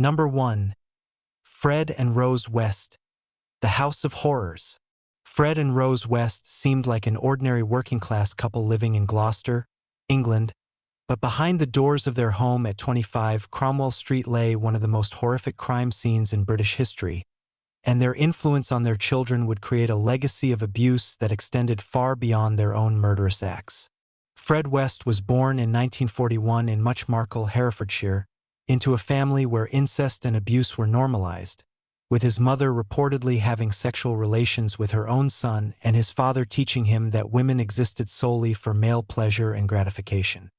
Number 1. Fred and Rose West, the House of Horrors. Fred and Rose West seemed like an ordinary working-class couple living in Gloucester, England, but behind the doors of their home at 25 Cromwell Street lay one of the most horrific crime scenes in British history, and their influence on their children would create a legacy of abuse that extended far beyond their own murderous acts. Fred West was born in 1941 in Muchmarcle, Herefordshire, into a family where incest and abuse were normalized, with his mother reportedly having sexual relations with her own son and his father teaching him that women existed solely for male pleasure and gratification.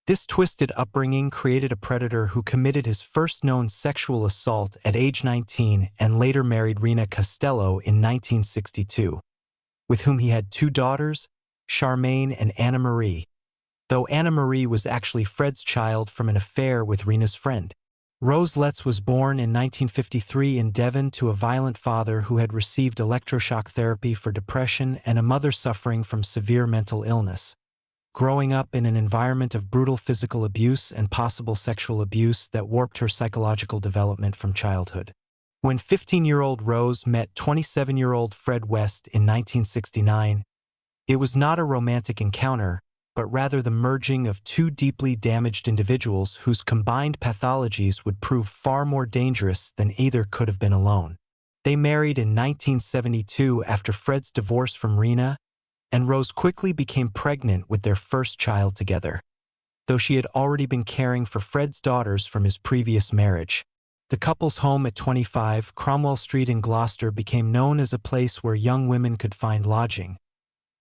This twisted upbringing created a predator who committed his first known sexual assault at age 19 and later married Rena Costello in 1962, with whom he had 2 daughters, Charmaine and Anna Marie, though Anna Marie was actually Fred's child from an affair with Rena's friend. Rose Letts was born in 1953 in Devon to a violent father who had received electroshock therapy for depression and a mother suffering from severe mental illness, growing up in an environment of brutal physical abuse and possible sexual abuse that warped her psychological development from childhood. When 15-year-old Rose met 27-year-old Fred West in 1969, it was not a romantic encounter, but rather the merging of 2 deeply damaged individuals whose combined pathologies would prove far more dangerous than either could have been alone. They married in 1972 after Fred's divorce from Rena, and Rose quickly became pregnant with their first child together, though she had already been caring for Fred's daughters from his previous marriage. The couple's home at 25 Cromwell Street in Gloucester became known as a place where young women could find lodging,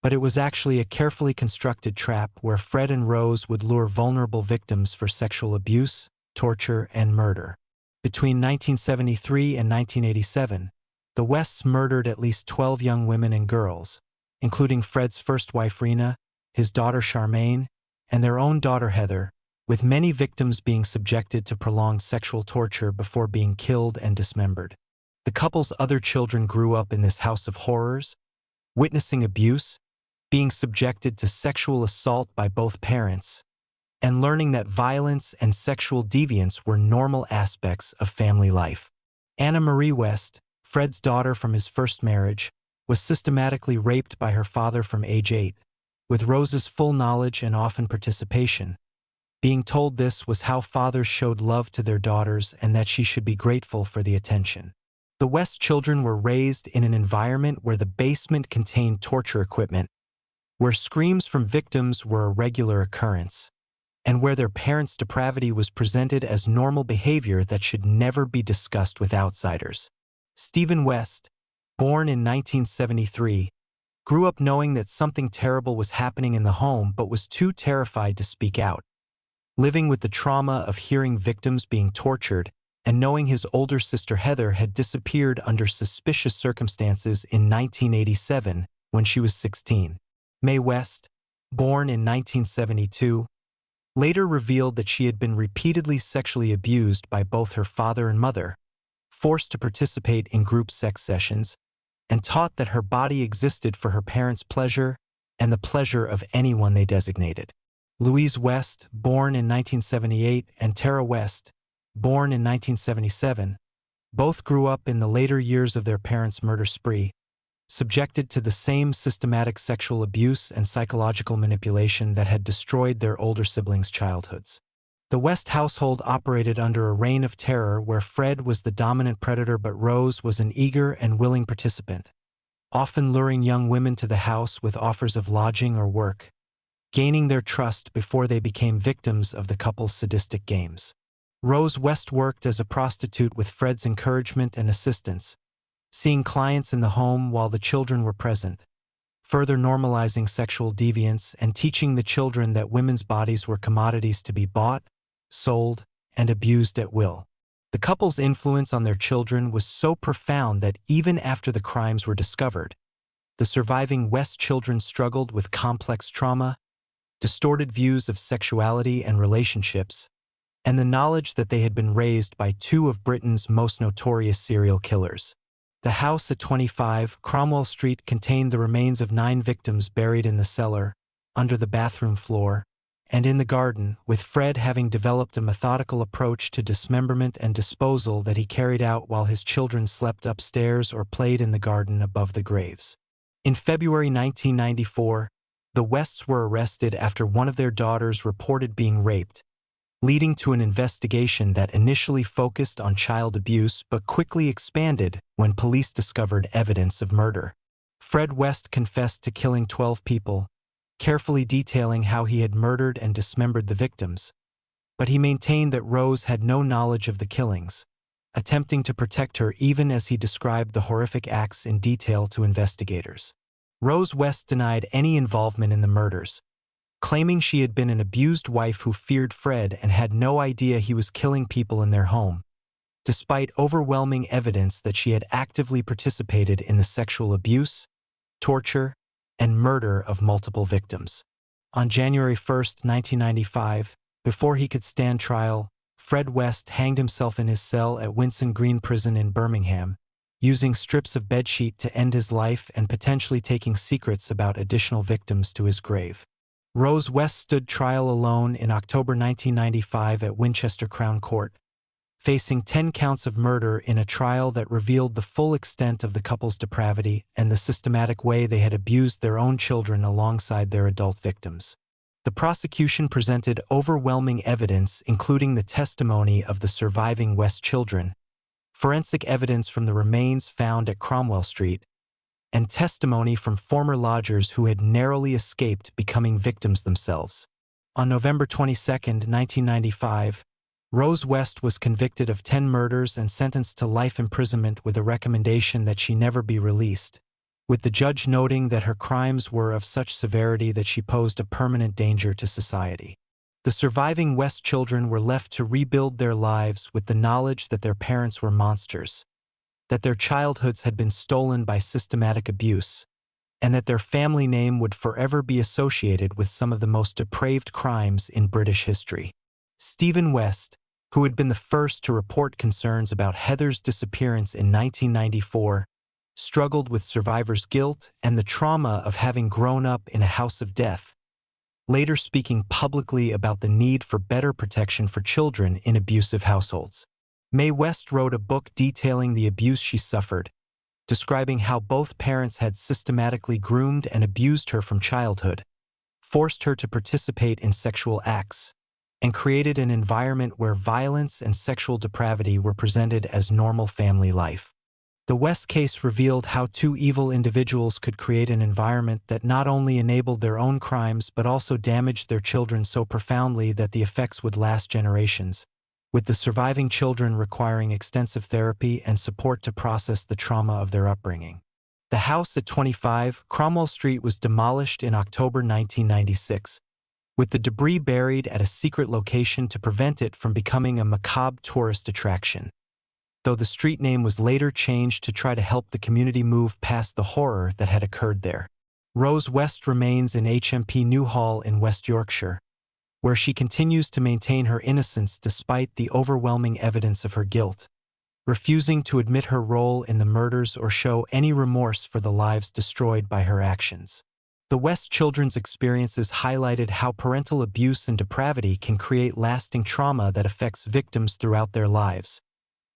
but it was actually a carefully constructed trap where Fred and Rose would lure vulnerable victims for sexual abuse, torture, and murder. Between 1973 and 1987, the Wests murdered at least 12 young women and girls, including Fred's first wife Rena, his daughter Charmaine, and their own daughter Heather, with many victims being subjected to prolonged sexual torture before being killed and dismembered. The couple's other children grew up in this house of horrors, witnessing abuse, being subjected to sexual assault by both parents, and learning that violence and sexual deviance were normal aspects of family life. Anna Marie West, Fred's daughter from his first marriage, was systematically raped by her father from age 8, with Rose's full knowledge and often participation. Being told this was how fathers showed love to their daughters and that she should be grateful for the attention. The West children were raised in an environment where the basement contained torture equipment, where screams from victims were a regular occurrence, and where their parents' depravity was presented as normal behavior that should never be discussed with outsiders. Stephen West, born in 1973, grew up knowing that something terrible was happening in the home but was too terrified to speak out. Living with the trauma of hearing victims being tortured and knowing his older sister Heather had disappeared under suspicious circumstances in 1987 when she was 16. Mae West, born in 1972, later revealed that she had been repeatedly sexually abused by both her father and mother, forced to participate in group sex sessions, and taught that her body existed for her parents' pleasure and the pleasure of anyone they designated. Louise West, born in 1978, and Tara West, born in 1977, both grew up in the later years of their parents' murder spree, subjected to the same systematic sexual abuse and psychological manipulation that had destroyed their older siblings' childhoods. The West household operated under a reign of terror where Fred was the dominant predator but Rose was an eager and willing participant, often luring young women to the house with offers of lodging or work, gaining their trust before they became victims of the couple's sadistic games. Rose West worked as a prostitute with Fred's encouragement and assistance, seeing clients in the home while the children were present, further normalizing sexual deviance and teaching the children that women's bodies were commodities to be bought, sold, and abused at will. The couple's influence on their children was so profound that even after the crimes were discovered, the surviving West children struggled with complex trauma, distorted views of sexuality and relationships, and the knowledge that they had been raised by 2 of Britain's most notorious serial killers. The house at 25 Cromwell Street contained the remains of 9 victims buried in the cellar, under the bathroom floor, and in the garden, with Fred having developed a methodical approach to dismemberment and disposal that he carried out while his children slept upstairs or played in the garden above the graves. In February 1994, the Wests were arrested after one of their daughters reported being raped, leading to an investigation that initially focused on child abuse but quickly expanded when police discovered evidence of murder. Fred West confessed to killing 12 people, carefully detailing how he had murdered and dismembered the victims, but he maintained that Rose had no knowledge of the killings, attempting to protect her even as he described the horrific acts in detail to investigators. Rose West denied any involvement in the murders, claiming she had been an abused wife who feared Fred and had no idea he was killing people in their home, despite overwhelming evidence that she had actively participated in the sexual abuse, torture, and murder of multiple victims. On January 1, 1995, before he could stand trial, Fred West hanged himself in his cell at Winson Green Prison in Birmingham, using strips of bedsheet to end his life and potentially taking secrets about additional victims to his grave. Rose West stood trial alone in October 1995 at Winchester Crown Court, facing 10 counts of murder in a trial that revealed the full extent of the couple's depravity and the systematic way they had abused their own children alongside their adult victims. The prosecution presented overwhelming evidence, including the testimony of the surviving West children, forensic evidence from the remains found at Cromwell Street, and testimony from former lodgers who had narrowly escaped becoming victims themselves. On November 22, 1995, Rose West was convicted of 10 murders and sentenced to life imprisonment with a recommendation that she never be released, with the judge noting that her crimes were of such severity that she posed a permanent danger to society. The surviving West children were left to rebuild their lives with the knowledge that their parents were monsters, that their childhoods had been stolen by systematic abuse, and that their family name would forever be associated with some of the most depraved crimes in British history. Stephen West, who had been the first to report concerns about Heather's disappearance in 1994, struggled with survivors' guilt and the trauma of having grown up in a house of death, later speaking publicly about the need for better protection for children in abusive households. Mae West wrote a book detailing the abuse she suffered, describing how both parents had systematically groomed and abused her from childhood, forced her to participate in sexual acts, and created an environment where violence and sexual depravity were presented as normal family life. The West case revealed how two evil individuals could create an environment that not only enabled their own crimes but also damaged their children so profoundly that the effects would last generations, with the surviving children requiring extensive therapy and support to process the trauma of their upbringing. The house at 25 Cromwell Street was demolished in October 1996, with the debris buried at a secret location to prevent it from becoming a macabre tourist attraction, though the street name was later changed to try to help the community move past the horror that had occurred there. Rose West remains in HMP Newhall in West Yorkshire, where she continues to maintain her innocence despite the overwhelming evidence of her guilt, refusing to admit her role in the murders or show any remorse for the lives destroyed by her actions. The West children's experiences highlighted how parental abuse and depravity can create lasting trauma that affects victims throughout their lives,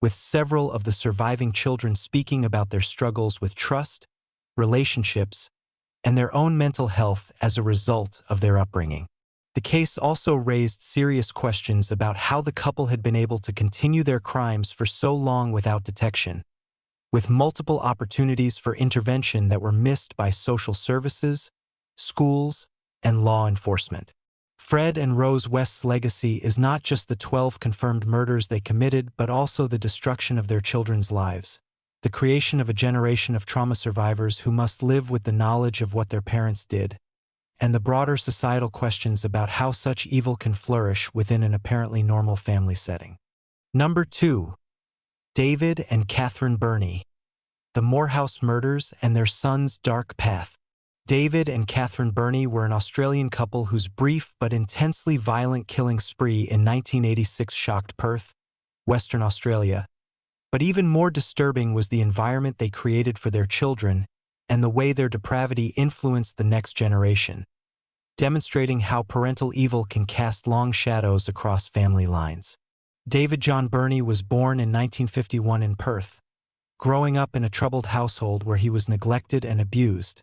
with several of the surviving children speaking about their struggles with trust, relationships, and their own mental health as a result of their upbringing. The case also raised serious questions about how the couple had been able to continue their crimes for so long without detection, with multiple opportunities for intervention that were missed by social services, schools, and law enforcement. Fred and Rose West's legacy is not just the 12 confirmed murders they committed, but also the destruction of their children's lives, the creation of a generation of trauma survivors who must live with the knowledge of what their parents did, and the broader societal questions about how such evil can flourish within an apparently normal family setting. Number 2. David and Catherine Birnie. The Moorhouse Murders and Their Son's Dark Path. David and Catherine Birnie were an Australian couple whose brief but intensely violent killing spree in 1986 shocked Perth, Western Australia. But even more disturbing was the environment they created for their children and the way their depravity influenced the next generation. demonstrating how parental evil can cast long shadows across family lines. David John Birnie was born in 1951 in Perth, growing up in a troubled household where he was neglected and abused,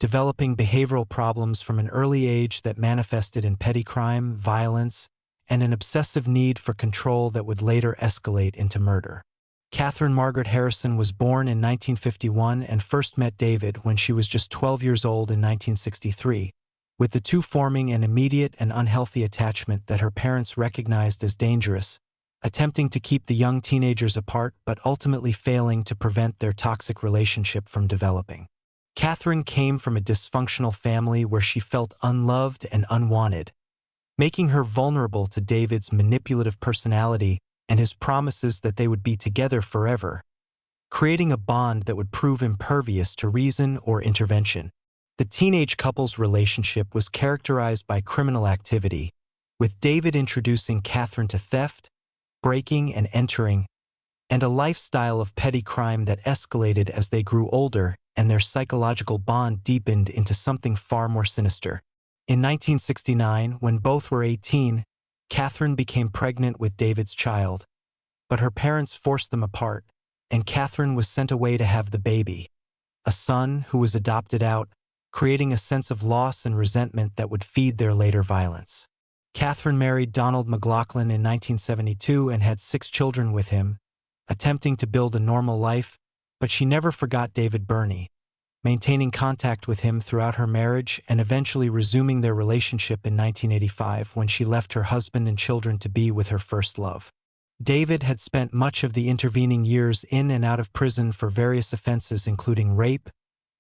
developing behavioral problems from an early age that manifested in petty crime, violence, and an obsessive need for control that would later escalate into murder. Catherine Margaret Harrison was born in 1951 and first met David when she was just 12 years old in 1963, with the two forming an immediate and unhealthy attachment that her parents recognized as dangerous, attempting to keep the young teenagers apart but ultimately failing to prevent their toxic relationship from developing. Catherine came from a dysfunctional family where she felt unloved and unwanted, making her vulnerable to David's manipulative personality and his promises that they would be together forever, creating a bond that would prove impervious to reason or intervention. The teenage couple's relationship was characterized by criminal activity, with David introducing Catherine to theft, breaking and entering, and a lifestyle of petty crime that escalated as they grew older and their psychological bond deepened into something far more sinister. In 1969, when both were 18, Catherine became pregnant with David's child, but her parents forced them apart, and Catherine was sent away to have the baby, a son who was adopted out, creating a sense of loss and resentment that would feed their later violence. Catherine married Donald McLaughlin in 1972 and had 6 children with him, attempting to build a normal life, but she never forgot David Birnie, maintaining contact with him throughout her marriage and eventually resuming their relationship in 1985 when she left her husband and children to be with her first love. David had spent much of the intervening years in and out of prison for various offenses including rape,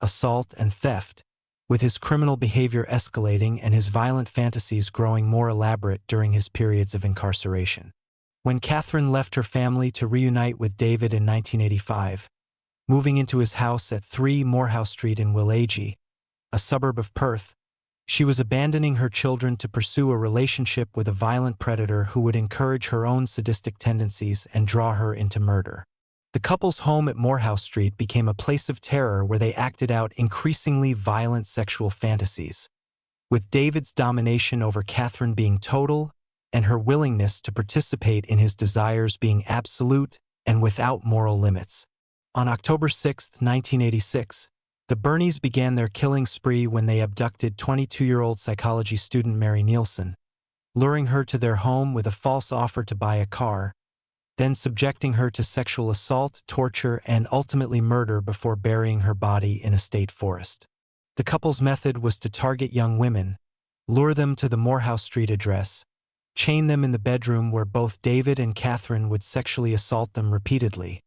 assault, and theft, with his criminal behavior escalating and his violent fantasies growing more elaborate during his periods of incarceration. When Catherine left her family to reunite with David in 1985, moving into his house at 3 Moorhouse Street in Willagee, a suburb of Perth, she was abandoning her children to pursue a relationship with a violent predator who would encourage her own sadistic tendencies and draw her into murder. The couple's home at Moorhouse Street became a place of terror where they acted out increasingly violent sexual fantasies, with David's domination over Catherine being total and her willingness to participate in his desires being absolute and without moral limits. On October 6, 1986, the Birnies began their killing spree when they abducted 22-year-old psychology student Mary Nielsen, luring her to their home with a false offer to buy a car, then subjecting her to sexual assault, torture, and ultimately murder before burying her body in a state forest. The couple's method was to target young women, lure them to the Moorhouse Street address, chain them in the bedroom where both David and Catherine would sexually assault them repeatedly,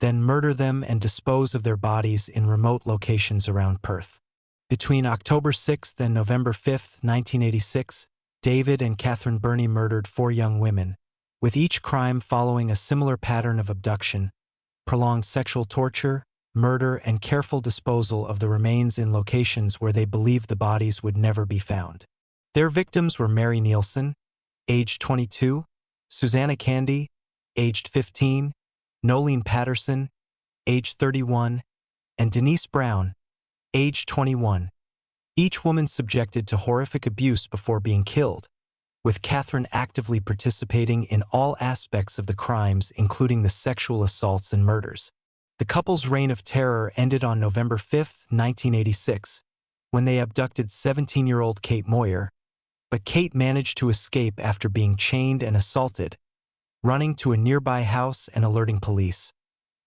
then murder them and dispose of their bodies in remote locations around Perth. Between October 6 and November 5, 1986, David and Catherine Birnie murdered 4 young women, with each crime following a similar pattern of abduction, prolonged sexual torture, murder, and careful disposal of the remains in locations where they believed the bodies would never be found. Their victims were Mary Nielsen, aged 22, Susanna Candy, aged 15, Nolene Patterson, aged 31, and Denise Brown, aged 21, each woman subjected to horrific abuse before being killed, with Catherine actively participating in all aspects of the crimes, including the sexual assaults and murders. The couple's reign of terror ended on November 5, 1986, when they abducted 17-year-old Kate Moyer, but Kate managed to escape after being chained and assaulted, running to a nearby house and alerting police,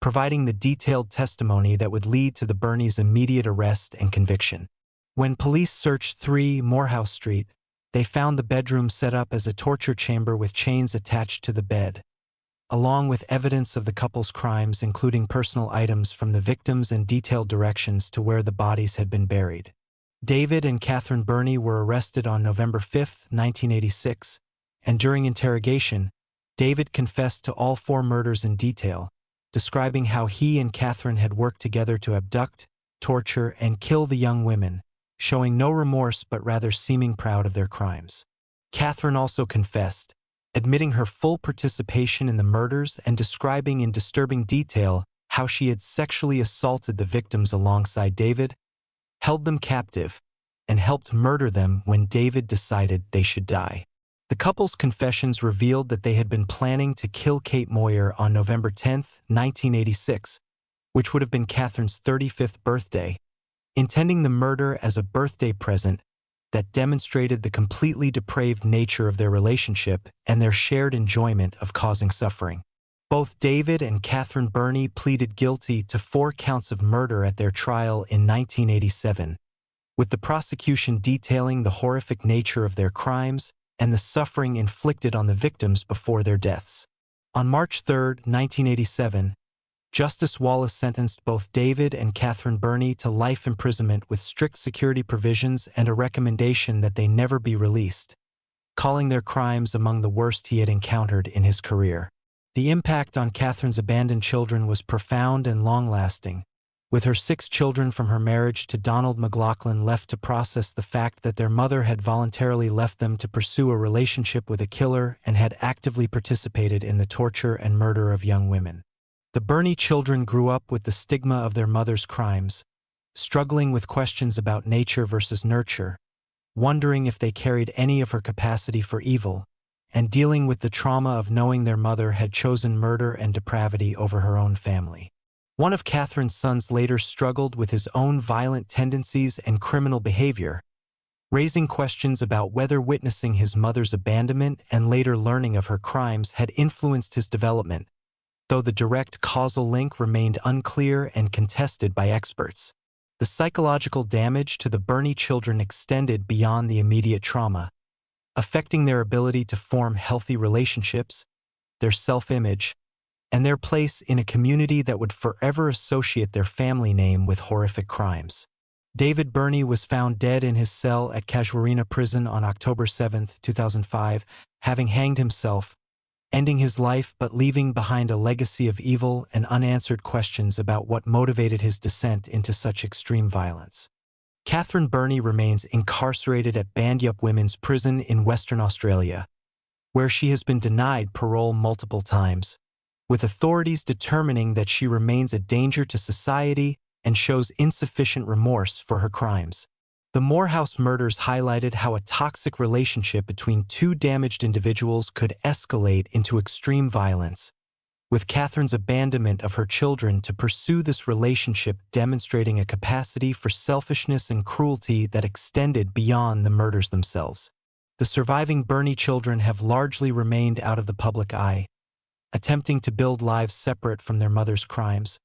providing the detailed testimony that would lead to the Birnies' immediate arrest and conviction. When police searched 3 Moorhouse Street, they found the bedroom set up as a torture chamber with chains attached to the bed, along with evidence of the couple's crimes including personal items from the victims and detailed directions to where the bodies had been buried. David and Catherine Birnie were arrested on November 5, 1986, and during interrogation, David confessed to all 4 murders in detail, describing how he and Catherine had worked together to abduct, torture, and kill the young women, showing no remorse but rather seeming proud of their crimes. Catherine also confessed, admitting her full participation in the murders and describing in disturbing detail how she had sexually assaulted the victims alongside David, held them captive, and helped murder them when David decided they should die. The couple's confessions revealed that they had been planning to kill Kate Moyer on November 10, 1986, which would have been Catherine's 35th birthday, intending the murder as a birthday present that demonstrated the completely depraved nature of their relationship and their shared enjoyment of causing suffering. Both David and Catherine Birnie pleaded guilty to 4 counts of murder at their trial in 1987, with the prosecution detailing the horrific nature of their crimes and the suffering inflicted on the victims before their deaths. On March 3, 1987, Justice Wallace sentenced both David and Catherine Birnie to life imprisonment with strict security provisions and a recommendation that they never be released, calling their crimes among the worst he had encountered in his career. The impact on Catherine's abandoned children was profound and long-lasting, with her 6 children from her marriage to Donald McLaughlin left to process the fact that their mother had voluntarily left them to pursue a relationship with a killer and had actively participated in the torture and murder of young women. The Birnie children grew up with the stigma of their mother's crimes, struggling with questions about nature versus nurture, wondering if they carried any of her capacity for evil, and dealing with the trauma of knowing their mother had chosen murder and depravity over her own family. One of Catherine's sons later struggled with his own violent tendencies and criminal behavior, raising questions about whether witnessing his mother's abandonment and later learning of her crimes had influenced his development, though the direct causal link remained unclear and contested by experts. The psychological damage to the Birnie children extended beyond the immediate trauma, affecting their ability to form healthy relationships, their self-image, and their place in a community that would forever associate their family name with horrific crimes. David Birnie was found dead in his cell at Casuarina Prison on October 7, 2005, having hanged himself, ending his life but leaving behind a legacy of evil and unanswered questions about what motivated his descent into such extreme violence. Catherine Birnie remains incarcerated at Bandyup Women's Prison in Western Australia, where she has been denied parole multiple times, with authorities determining that she remains a danger to society and shows insufficient remorse for her crimes. The Moorhouse murders highlighted how a toxic relationship between 2 damaged individuals could escalate into extreme violence, with Catherine's abandonment of her children to pursue this relationship demonstrating a capacity for selfishness and cruelty that extended beyond the murders themselves. The surviving Birnie children have largely remained out of the public eye, attempting to build lives separate from their mother's crimes,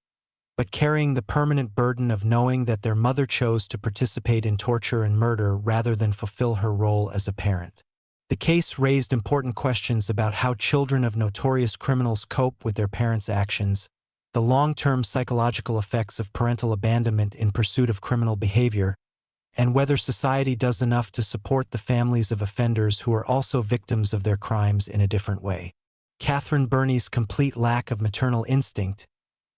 but carrying the permanent burden of knowing that their mother chose to participate in torture and murder rather than fulfill her role as a parent. The case raised important questions about how children of notorious criminals cope with their parents' actions, the long-term psychological effects of parental abandonment in pursuit of criminal behavior, and whether society does enough to support the families of offenders who are also victims of their crimes in a different way. Catherine Birnie's complete lack of maternal instinct,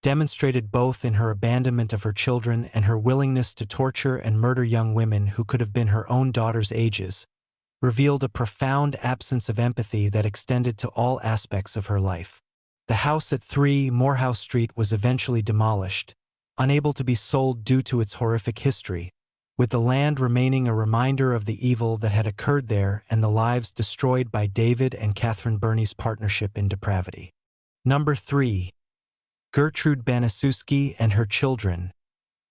demonstrated both in her abandonment of her children and her willingness to torture and murder young women who could have been her own daughter's ages, revealed a profound absence of empathy that extended to all aspects of her life. The house at 3 Moorhouse Street was eventually demolished, unable to be sold due to its horrific history, with the land remaining a reminder of the evil that had occurred there and the lives destroyed by David and Catherine Birnie's partnership in depravity. Number 3. Gertrude Baniszewski and her children.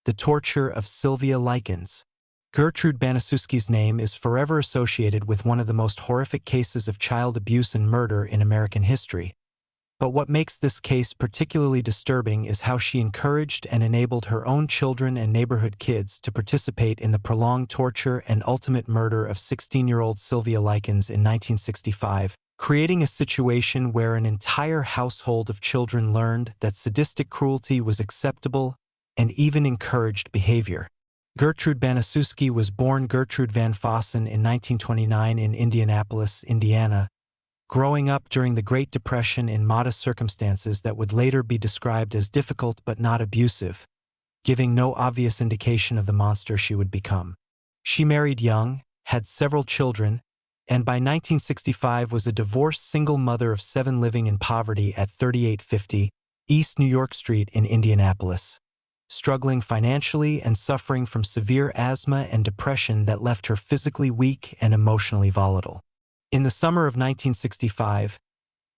The torture of Sylvia Likens. Gertrude Baniszewski's name is forever associated with one of the most horrific cases of child abuse and murder in American history. But what makes this case particularly disturbing is how she encouraged and enabled her own children and neighborhood kids to participate in the prolonged torture and ultimate murder of 16-year-old Sylvia Likens in 1965. Creating a situation where an entire household of children learned that sadistic cruelty was acceptable and even encouraged behavior. Gertrude Baniszewski was born Gertrude Van Fossen in 1929 in Indianapolis, Indiana, growing up during the Great Depression in modest circumstances that would later be described as difficult but not abusive, giving no obvious indication of the monster she would become. She married young, had several children, and by 1965 was a divorced single mother of 7 living in poverty at 3850 East New York Street in Indianapolis. struggling financially and suffering from severe asthma and depression that left her physically weak and emotionally volatile. In the summer of 1965,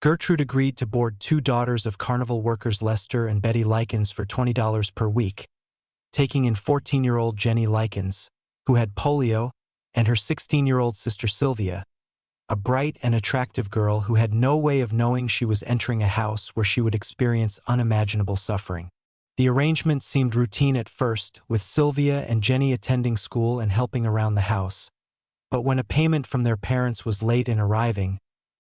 Gertrude agreed to board two daughters of carnival workers Lester and Betty Likens for $20 per week, taking in 14-year-old Jenny Likens, who had polio, and her 16-year-old sister Sylvia, a bright and attractive girl who had no way of knowing she was entering a house where she would experience unimaginable suffering. The arrangement seemed routine at first, with Sylvia and Jenny attending school and helping around the house. But when a payment from their parents was late in arriving,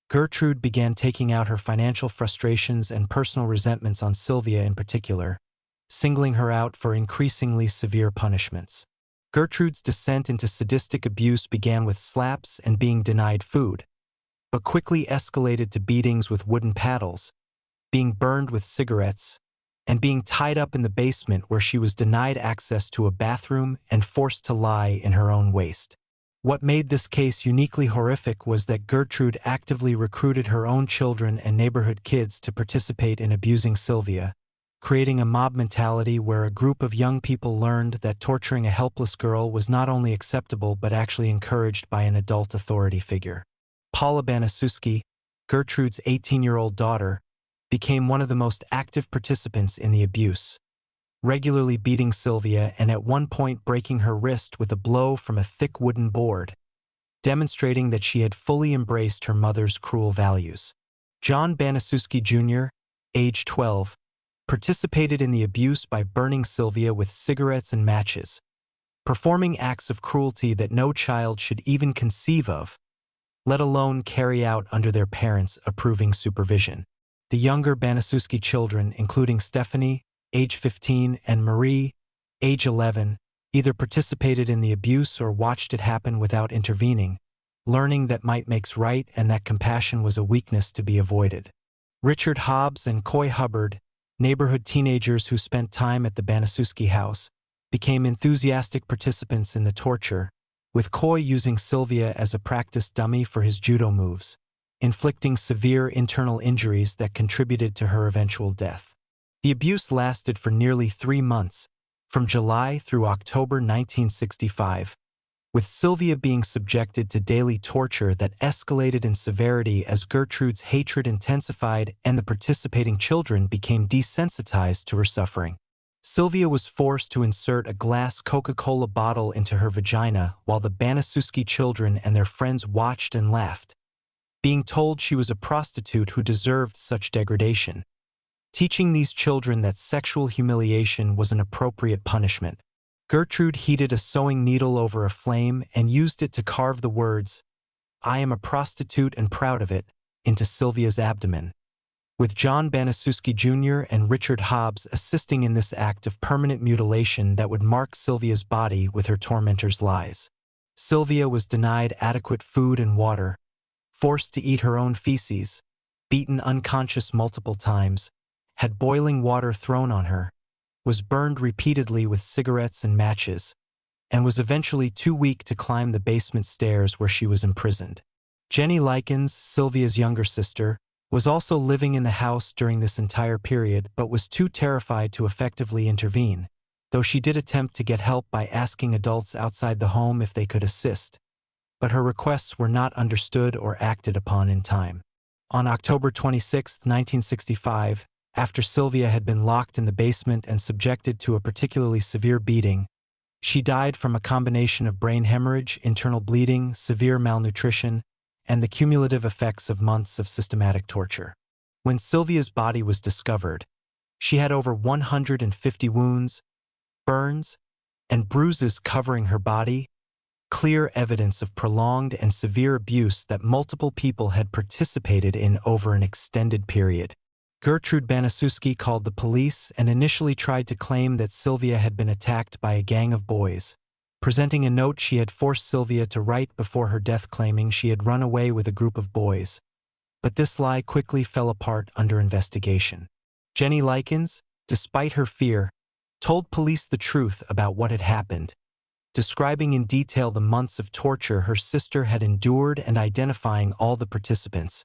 Gertrude began taking out her financial frustrations and personal resentments on Sylvia in particular, singling her out for increasingly severe punishments. Gertrude's descent into sadistic abuse began with slaps and being denied food, but quickly escalated to beatings with wooden paddles, being burned with cigarettes, and being tied up in the basement where she was denied access to a bathroom and forced to lie in her own waste. What made this case uniquely horrific was that Gertrude actively recruited her own children and neighborhood kids to participate in abusing Sylvia, creating a mob mentality where a group of young people learned that torturing a helpless girl was not only acceptable but actually encouraged by an adult authority figure. Paula Baniszewski, Gertrude's 18-year-old daughter, became one of the most active participants in the abuse, regularly beating Sylvia and at one point breaking her wrist with a blow from a thick wooden board, demonstrating that she had fully embraced her mother's cruel values. John Baniszewski Jr., age 12, participated in the abuse by burning Sylvia with cigarettes and matches, performing acts of cruelty that no child should even conceive of, let alone carry out under their parents' approving supervision. The younger Baniszewski children, including Stephanie, age 15, and Marie, age 11, either participated in the abuse or watched it happen without intervening, learning that might makes right and that compassion was a weakness to be avoided. Richard Hobbs and Coy Hubbard, neighborhood teenagers who spent time at the Baniszewski house, became enthusiastic participants in the torture, with Coy using Sylvia as a practice dummy for his judo moves, inflicting severe internal injuries that contributed to her eventual death. The abuse lasted for nearly 3 months, from July through October 1965, with Sylvia being subjected to daily torture that escalated in severity as Gertrude's hatred intensified and the participating children became desensitized to her suffering. Sylvia was forced to insert a glass Coca-Cola bottle into her vagina while the Baniszewski children and their friends watched and laughed, being told she was a prostitute who deserved such degradation, teaching these children that sexual humiliation was an appropriate punishment. Gertrude heated a sewing needle over a flame and used it to carve the words, "I am a prostitute and proud of it," into Sylvia's abdomen, with John Baniszewski Jr. and Richard Hobbs assisting in this act of permanent mutilation that would mark Sylvia's body with her tormentors' lies. Sylvia was denied adequate food and water, forced to eat her own feces, beaten unconscious multiple times, had boiling water thrown on her, was burned repeatedly with cigarettes and matches, and was eventually too weak to climb the basement stairs where she was imprisoned. Jenny Likens, Sylvia's younger sister, was also living in the house during this entire period but was too terrified to effectively intervene, though she did attempt to get help by asking adults outside the home if they could assist, but her requests were not understood or acted upon in time. On October 26, 1965, after Sylvia had been locked in the basement and subjected to a particularly severe beating, she died from a combination of brain hemorrhage, internal bleeding, severe malnutrition, and the cumulative effects of months of systematic torture. When Sylvia's body was discovered, she had over 150 wounds, burns, and bruises covering her body, clear evidence of prolonged and severe abuse that multiple people had participated in over an extended period. Gertrude Baniszewski called the police and initially tried to claim that Sylvia had been attacked by a gang of boys, presenting a note she had forced Sylvia to write before her death claiming she had run away with a group of boys. But this lie quickly fell apart under investigation. Jenny Likens, despite her fear, told police the truth about what had happened, describing in detail the months of torture her sister had endured and identifying all the participants,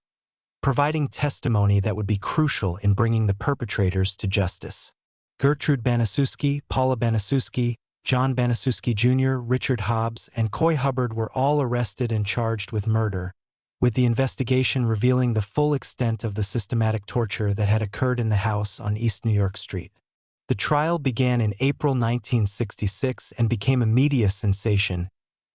providing testimony that would be crucial in bringing the perpetrators to justice. Gertrude Baniszewski, Paula Baniszewski, John Baniszewski Jr., Richard Hobbs, and Coy Hubbard were all arrested and charged with murder, with the investigation revealing the full extent of the systematic torture that had occurred in the house on East New York Street. The trial began in April 1966 and became a media sensation,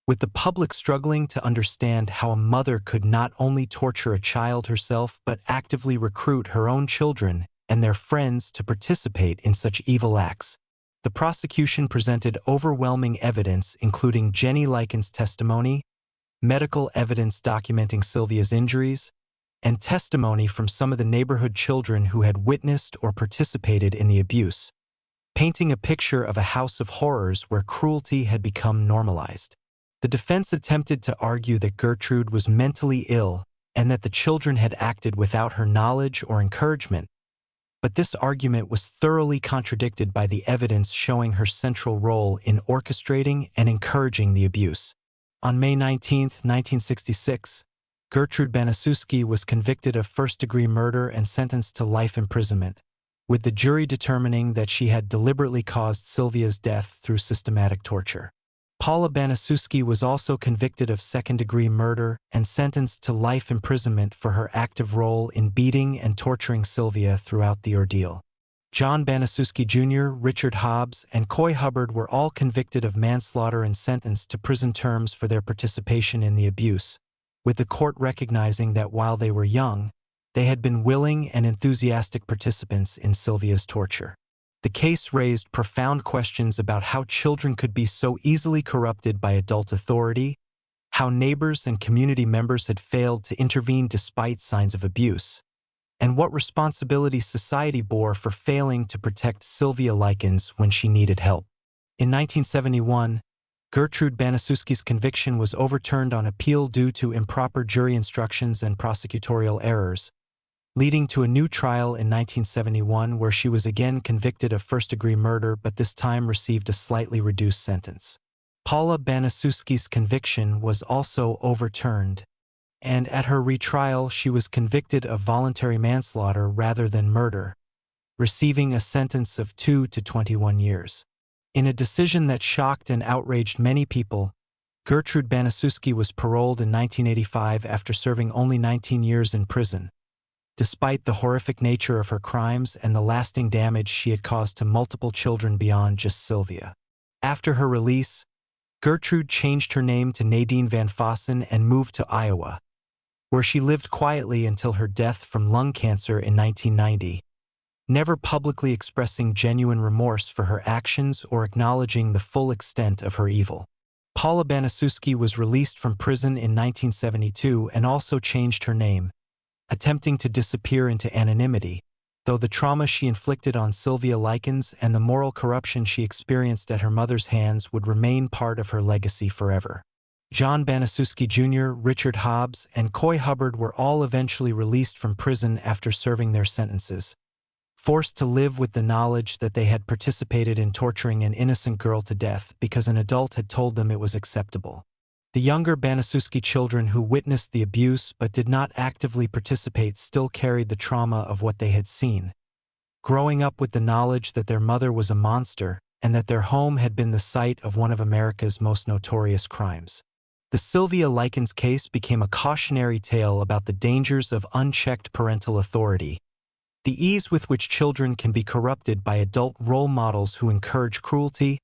with the public struggling to understand how a mother could not only torture a child herself but actively recruit her own children and their friends to participate in such evil acts. The prosecution presented overwhelming evidence, including Jenny Likens' testimony, medical evidence documenting Sylvia's injuries, and testimony from some of the neighborhood children who had witnessed or participated in the abuse, painting a picture of a house of horrors where cruelty had become normalized. The defense attempted to argue that Gertrude was mentally ill and that the children had acted without her knowledge or encouragement, but this argument was thoroughly contradicted by the evidence showing her central role in orchestrating and encouraging the abuse. On May 19, 1966, Gertrude Baniszewski was convicted of first-degree murder and sentenced to life imprisonment, with the jury determining that she had deliberately caused Sylvia's death through systematic torture. Paula Baniszewski was also convicted of second-degree murder and sentenced to life imprisonment for her active role in beating and torturing Sylvia throughout the ordeal. John Baniszewski Jr., Richard Hobbs, and Coy Hubbard were all convicted of manslaughter and sentenced to prison terms for their participation in the abuse, with the court recognizing that while they were young, they had been willing and enthusiastic participants in Sylvia's torture. The case raised profound questions about how children could be so easily corrupted by adult authority, how neighbors and community members had failed to intervene despite signs of abuse, and what responsibility society bore for failing to protect Sylvia Likens when she needed help. In 1971, Gertrude Baniszewski's conviction was overturned on appeal due to improper jury instructions and prosecutorial errors, leading to a new trial in 1971 where she was again convicted of first-degree murder but this time received a slightly reduced sentence. Paula Baniszewski's conviction was also overturned, and at her retrial she was convicted of voluntary manslaughter rather than murder, receiving a sentence of 2 to 21 years. In a decision that shocked and outraged many people, Gertrude Baniszewski was paroled in 1985 after serving only 19 years in prison, despite the horrific nature of her crimes and the lasting damage she had caused to multiple children beyond just Sylvia. After her release, Gertrude changed her name to Nadine Van Fossen and moved to Iowa, where she lived quietly until her death from lung cancer in 1990, never publicly expressing genuine remorse for her actions or acknowledging the full extent of her evil. Paula Baniszewski was released from prison in 1972 and also changed her name, attempting to disappear into anonymity, though the trauma she inflicted on Sylvia Likens and the moral corruption she experienced at her mother's hands would remain part of her legacy forever. John Baniszewski Jr., Richard Hobbs, and Coy Hubbard were all eventually released from prison after serving their sentences, forced to live with the knowledge that they had participated in torturing an innocent girl to death because an adult had told them it was acceptable. The younger Baniszewski children who witnessed the abuse but did not actively participate still carried the trauma of what they had seen, growing up with the knowledge that their mother was a monster and that their home had been the site of one of America's most notorious crimes. The Sylvia Likens case became a cautionary tale about the dangers of unchecked parental authority, the ease with which children can be corrupted by adult role models who encourage cruelty,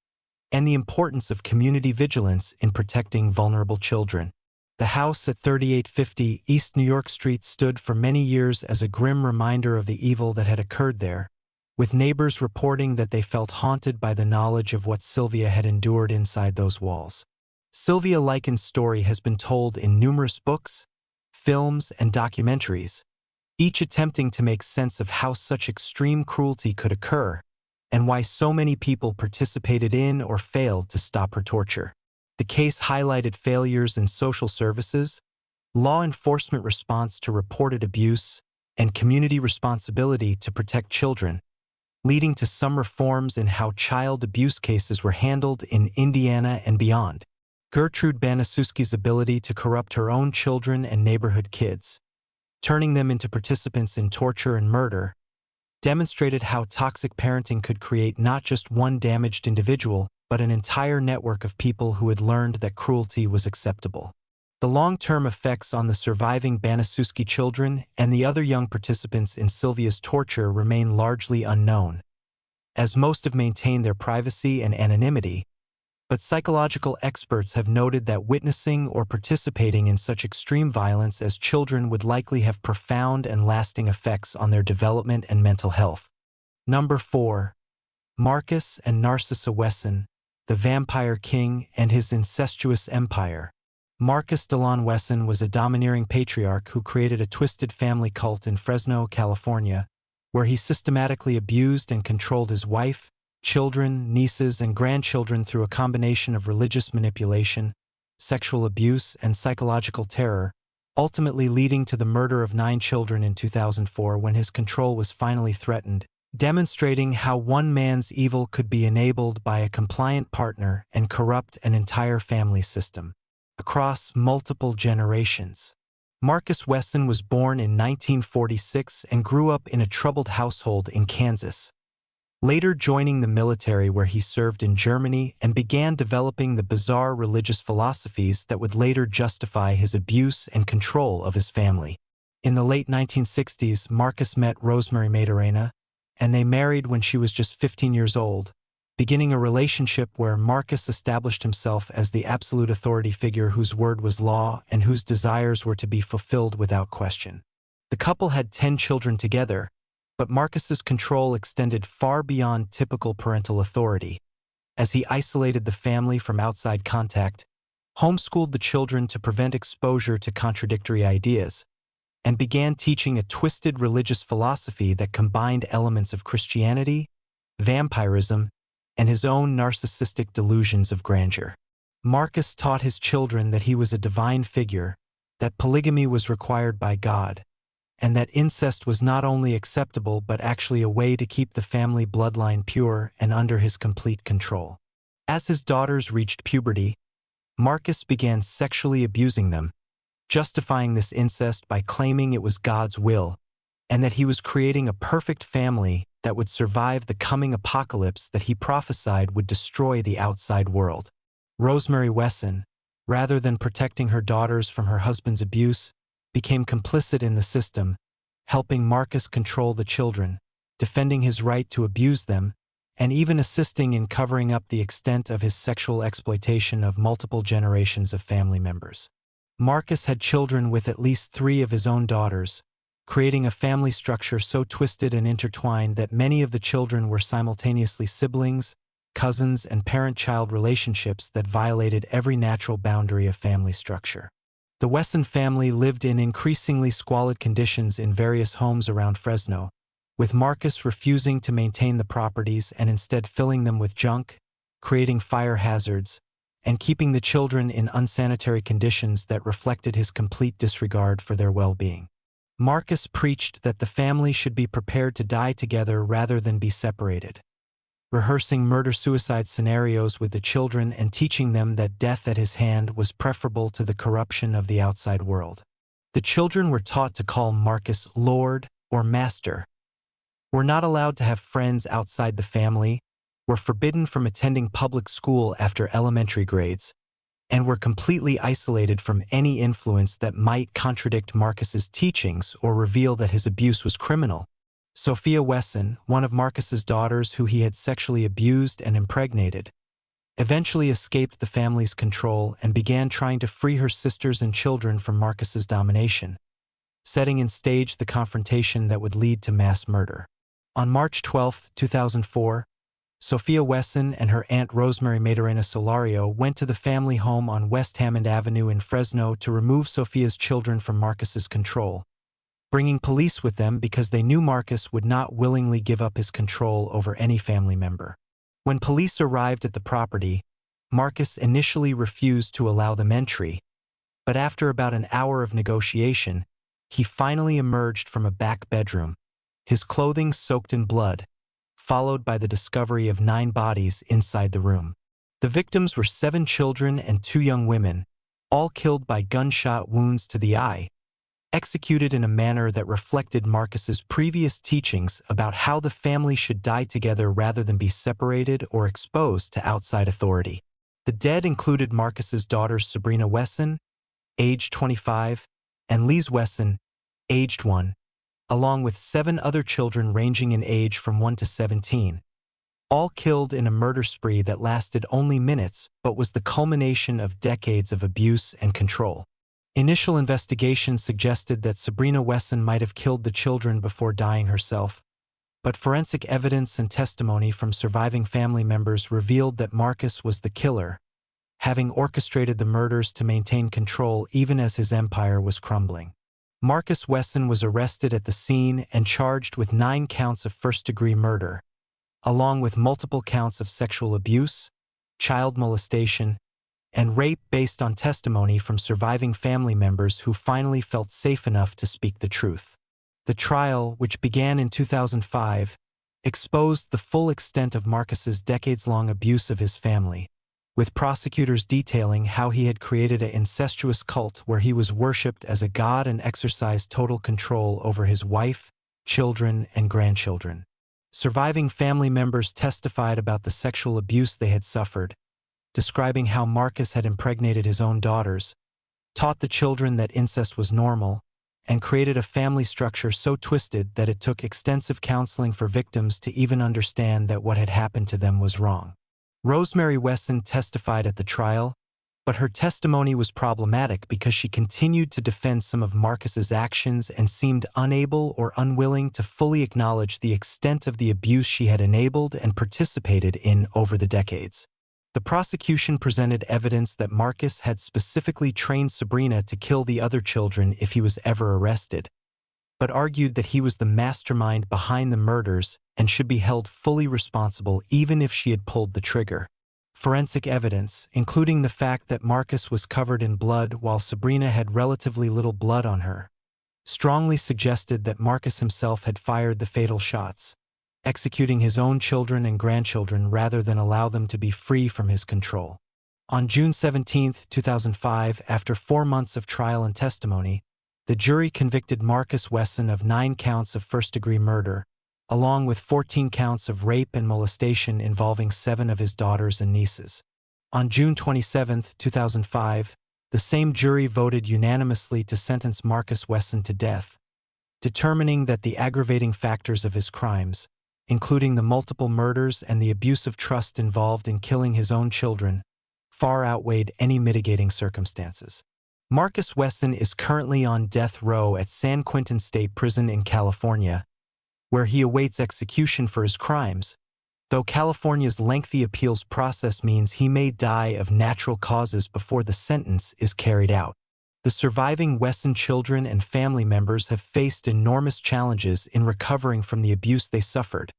and the importance of community vigilance in protecting vulnerable children. The house at 3850 East New York Street stood for many years as a grim reminder of the evil that had occurred there, with neighbors reporting that they felt haunted by the knowledge of what Sylvia had endured inside those walls. Sylvia Likens' story has been told in numerous books, films, and documentaries, each attempting to make sense of how such extreme cruelty could occur and why so many people participated in or failed to stop her torture. The case highlighted failures in social services, law enforcement response to reported abuse, and community responsibility to protect children, leading to some reforms in how child abuse cases were handled in Indiana and beyond. Gertrude Baniszewski's ability to corrupt her own children and neighborhood kids, turning them into participants in torture and murder, demonstrated how toxic parenting could create not just one damaged individual, but an entire network of people who had learned that cruelty was acceptable. The long-term effects on the surviving Baniszewski children and the other young participants in Sylvia's torture remain largely unknown, as most have maintained their privacy and anonymity, but psychological experts have noted that witnessing or participating in such extreme violence as children would likely have profound and lasting effects on their development and mental health. Number 4. Marcus and Narcissa Wesson, the Vampire King and his incestuous empire. Marcus Delon Wesson was a domineering patriarch who created a twisted family cult in Fresno, California, where he systematically abused and controlled his wife, children, nieces, and grandchildren through a combination of religious manipulation, sexual abuse, and psychological terror, ultimately leading to the murder of 9 children in 2004 when his control was finally threatened, demonstrating how one man's evil could be enabled by a compliant partner and corrupt an entire family system across multiple generations. Marcus Wesson was born in 1946 and grew up in a troubled household in Kansas, later joining the military where he served in Germany and began developing the bizarre religious philosophies that would later justify his abuse and control of his family. In the late 1960s, Marcus met Rosemary Madarena, and they married when she was just 15 years old, beginning a relationship where Marcus established himself as the absolute authority figure whose word was law and whose desires were to be fulfilled without question. The couple had 10 children together, but Marcus's control extended far beyond typical parental authority, as he isolated the family from outside contact, homeschooled the children to prevent exposure to contradictory ideas, and began teaching a twisted religious philosophy that combined elements of Christianity, vampirism, and his own narcissistic delusions of grandeur. Marcus taught his children that he was a divine figure, that polygamy was required by God, and that incest was not only acceptable but actually a way to keep the family bloodline pure and under his complete control. As his daughters reached puberty, Marcus began sexually abusing them, justifying this incest by claiming it was God's will, and that he was creating a perfect family that would survive the coming apocalypse that he prophesied would destroy the outside world. Rosemary Wesson, rather than protecting her daughters from her husband's abuse, became complicit in the system, helping Marcus control the children, defending his right to abuse them, and even assisting in covering up the extent of his sexual exploitation of multiple generations of family members. Marcus had children with at least 3 of his own daughters, creating a family structure so twisted and intertwined that many of the children were simultaneously siblings, cousins, and parent-child relationships that violated every natural boundary of family structure. The Wesson family lived in increasingly squalid conditions in various homes around Fresno, with Marcus refusing to maintain the properties and instead filling them with junk, creating fire hazards, and keeping the children in unsanitary conditions that reflected his complete disregard for their well-being. Marcus preached that the family should be prepared to die together rather than be separated, rehearsing murder-suicide scenarios with the children and teaching them that death at his hand was preferable to the corruption of the outside world. The children were taught to call Marcus Lord or Master, were not allowed to have friends outside the family, were forbidden from attending public school after elementary grades, and were completely isolated from any influence that might contradict Marcus's teachings or reveal that his abuse was criminal. Sophia Wesson, one of Marcus's daughters who he had sexually abused and impregnated, eventually escaped the family's control and began trying to free her sisters and children from Marcus's domination, setting in stage the confrontation that would lead to mass murder. On March 12, 2004, Sophia Wesson and her aunt Rosemary Madarena Solario went to the family home on West Hammond Avenue in Fresno to remove Sophia's children from Marcus's control, bringing police with them because they knew Marcus would not willingly give up his control over any family member. When police arrived at the property, Marcus initially refused to allow them entry, but after about an hour of negotiation, he finally emerged from a back bedroom, his clothing soaked in blood, followed by the discovery of 9 bodies inside the room. The victims were 7 children and 2 young women, all killed by gunshot wounds to the eye, executed in a manner that reflected Marcus's previous teachings about how the family should die together rather than be separated or exposed to outside authority. The dead included Marcus's daughters Sabrina Wesson, aged 25, and Lise Wesson, aged 1, along with 7 other children ranging in age from 1 to 17, all killed in a murder spree that lasted only minutes but was the culmination of decades of abuse and control. Initial investigations suggested that Sabrina Wesson might have killed the children before dying herself, but forensic evidence and testimony from surviving family members revealed that Marcus was the killer, having orchestrated the murders to maintain control even as his empire was crumbling. Marcus Wesson was arrested at the scene and charged with 9 counts of first-degree murder, along with multiple counts of sexual abuse, child molestation, and rape based on testimony from surviving family members who finally felt safe enough to speak the truth. The trial, which began in 2005, exposed the full extent of Marcus's decades-long abuse of his family, with prosecutors detailing how he had created an incestuous cult where he was worshipped as a god and exercised total control over his wife, children, and grandchildren. Surviving family members testified about the sexual abuse they had suffered, describing how Marcus had impregnated his own daughters, taught the children that incest was normal, and created a family structure so twisted that it took extensive counseling for victims to even understand that what had happened to them was wrong. Rosemary Wesson testified at the trial, but her testimony was problematic because she continued to defend some of Marcus's actions and seemed unable or unwilling to fully acknowledge the extent of the abuse she had enabled and participated in over the decades. The prosecution presented evidence that Marcus had specifically trained Sabrina to kill the other children if he was ever arrested, but argued that he was the mastermind behind the murders and should be held fully responsible even if she had pulled the trigger. Forensic evidence, including the fact that Marcus was covered in blood while Sabrina had relatively little blood on her, strongly suggested that Marcus himself had fired the fatal shots, executing his own children and grandchildren rather than allow them to be free from his control. On June 17, 2005, after 4 months of trial and testimony, the jury convicted Marcus Wesson of 9 counts of first-degree murder, along with 14 counts of rape and molestation involving 7 of his daughters and nieces. On June 27, 2005, the same jury voted unanimously to sentence Marcus Wesson to death, determining that the aggravating factors of his crimes, including the multiple murders and the abuse of trust involved in killing his own children, far outweighed any mitigating circumstances. Marcus Wesson is currently on death row at San Quentin State Prison in California, where he awaits execution for his crimes, though California's lengthy appeals process means he may die of natural causes before the sentence is carried out. The surviving Wesson children and family members have faced enormous challenges in recovering from the abuse they suffered,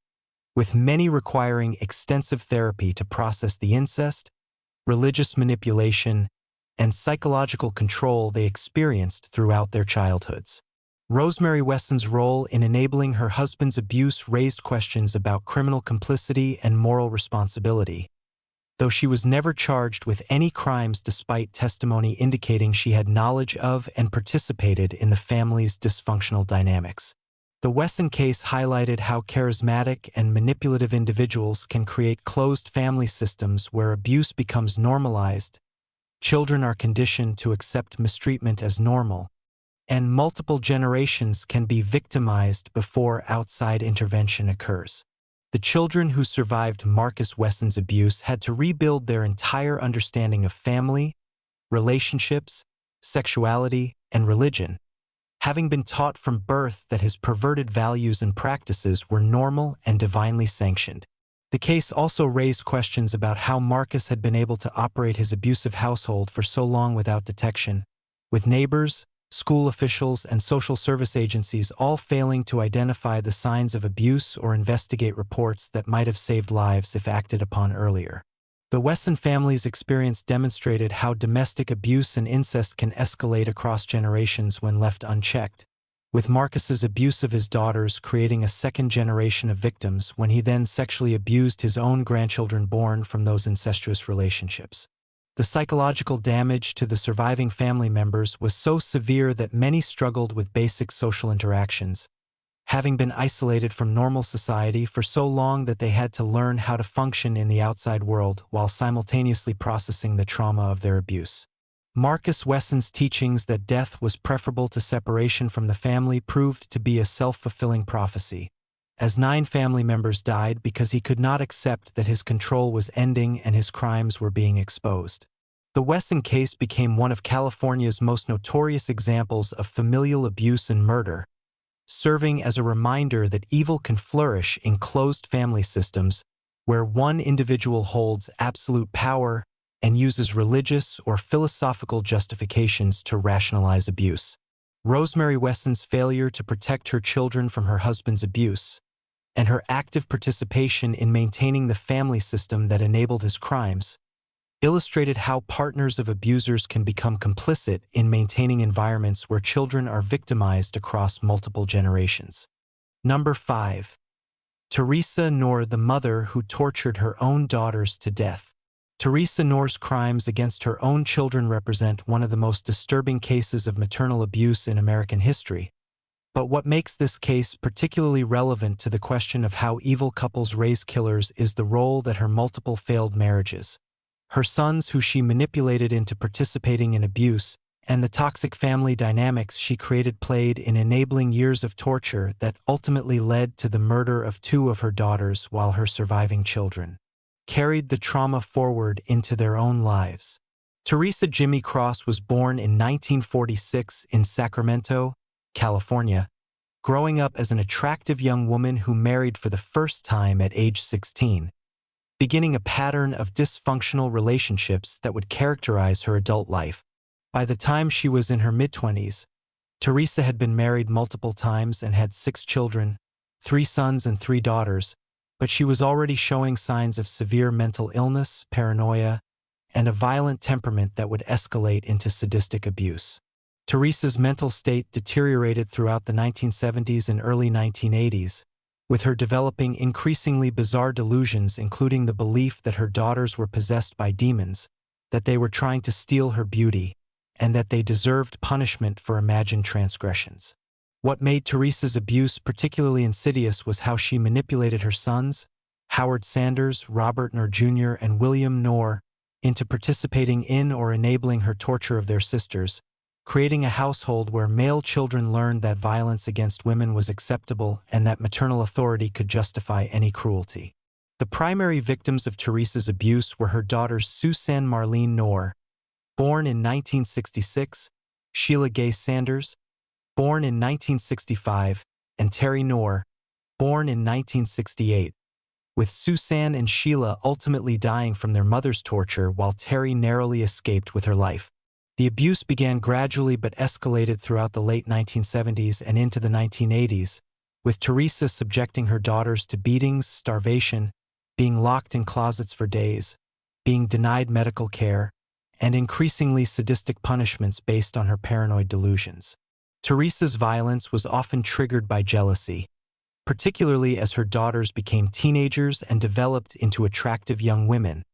with many requiring extensive therapy to process the incest, religious manipulation, and psychological control they experienced throughout their childhoods. Rosemary Wesson's role in enabling her husband's abuse raised questions about criminal complicity and moral responsibility, though she was never charged with any crimes despite testimony indicating she had knowledge of and participated in the family's dysfunctional dynamics. The Wesson case highlighted how charismatic and manipulative individuals can create closed family systems where abuse becomes normalized, children are conditioned to accept mistreatment as normal, and multiple generations can be victimized before outside intervention occurs. The children who survived Marcus Wesson's abuse had to rebuild their entire understanding of family, relationships, sexuality, and religion, having been taught from birth that his perverted values and practices were normal and divinely sanctioned. The case also raised questions about how Marcus had been able to operate his abusive household for so long without detection, with neighbors, school officials, and social service agencies all failing to identify the signs of abuse or investigate reports that might have saved lives if acted upon earlier. The Wesson family's experience demonstrated how domestic abuse and incest can escalate across generations when left unchecked, with Marcus's abuse of his daughters creating a second generation of victims when he then sexually abused his own grandchildren born from those incestuous relationships. The psychological damage to the surviving family members was so severe that many struggled with basic social interactions, having been isolated from normal society for so long that they had to learn how to function in the outside world while simultaneously processing the trauma of their abuse. Marcus Wesson's teachings that death was preferable to separation from the family proved to be a self-fulfilling prophecy, as 9 family members died because he could not accept that his control was ending and his crimes were being exposed. The Wesson case became one of California's most notorious examples of familial abuse and murder, serving as a reminder that evil can flourish in closed family systems where one individual holds absolute power and uses religious or philosophical justifications to rationalize abuse. Rosemary Wesson's failure to protect her children from her husband's abuse, and her active participation in maintaining the family system that enabled his crimes, illustrated how partners of abusers can become complicit in maintaining environments where children are victimized across multiple generations. Number 5. Teresa Knorr, the mother who tortured her own daughters to death. Teresa Knorr's crimes against her own children represent one of the most disturbing cases of maternal abuse in American history. But what makes this case particularly relevant to the question of how evil couples raise killers is the role that her multiple failed marriages, her sons who she manipulated into participating in abuse, and the toxic family dynamics she created played in enabling years of torture that ultimately led to the murder of 2 of her daughters while her surviving children carried the trauma forward into their own lives. Teresa Jimmy Cross was born in 1946 in Sacramento, California, growing up as an attractive young woman who married for the first time at age 16, beginning a pattern of dysfunctional relationships that would characterize her adult life. By the time she was in her mid-20s, Teresa had been married multiple times and had 6 children, 3 sons and 3 daughters, but she was already showing signs of severe mental illness, paranoia, and a violent temperament that would escalate into sadistic abuse. Teresa's mental state deteriorated throughout the 1970s and early 1980s, with her developing increasingly bizarre delusions, including the belief that her daughters were possessed by demons, that they were trying to steal her beauty, and that they deserved punishment for imagined transgressions. What made Teresa's abuse particularly insidious was how she manipulated her sons, Howard Sanders, Robert Knorr Jr., and William Knorr, into participating in or enabling her torture of their sisters, creating a household where male children learned that violence against women was acceptable and that maternal authority could justify any cruelty. The primary victims of Teresa's abuse were her daughters Suzanne Marlene Knorr, born in 1966, Sheila Gay Sanders, born in 1965, and Terry Knorr, born in 1968, with Suzanne and Sheila ultimately dying from their mother's torture while Terry narrowly escaped with her life. The abuse began gradually but escalated throughout the late 1970s and into the 1980s, with Teresa subjecting her daughters to beatings, starvation, being locked in closets for days, being denied medical care, and increasingly sadistic punishments based on her paranoid delusions. Teresa's violence was often triggered by jealousy, particularly as her daughters became teenagers and developed into attractive young women,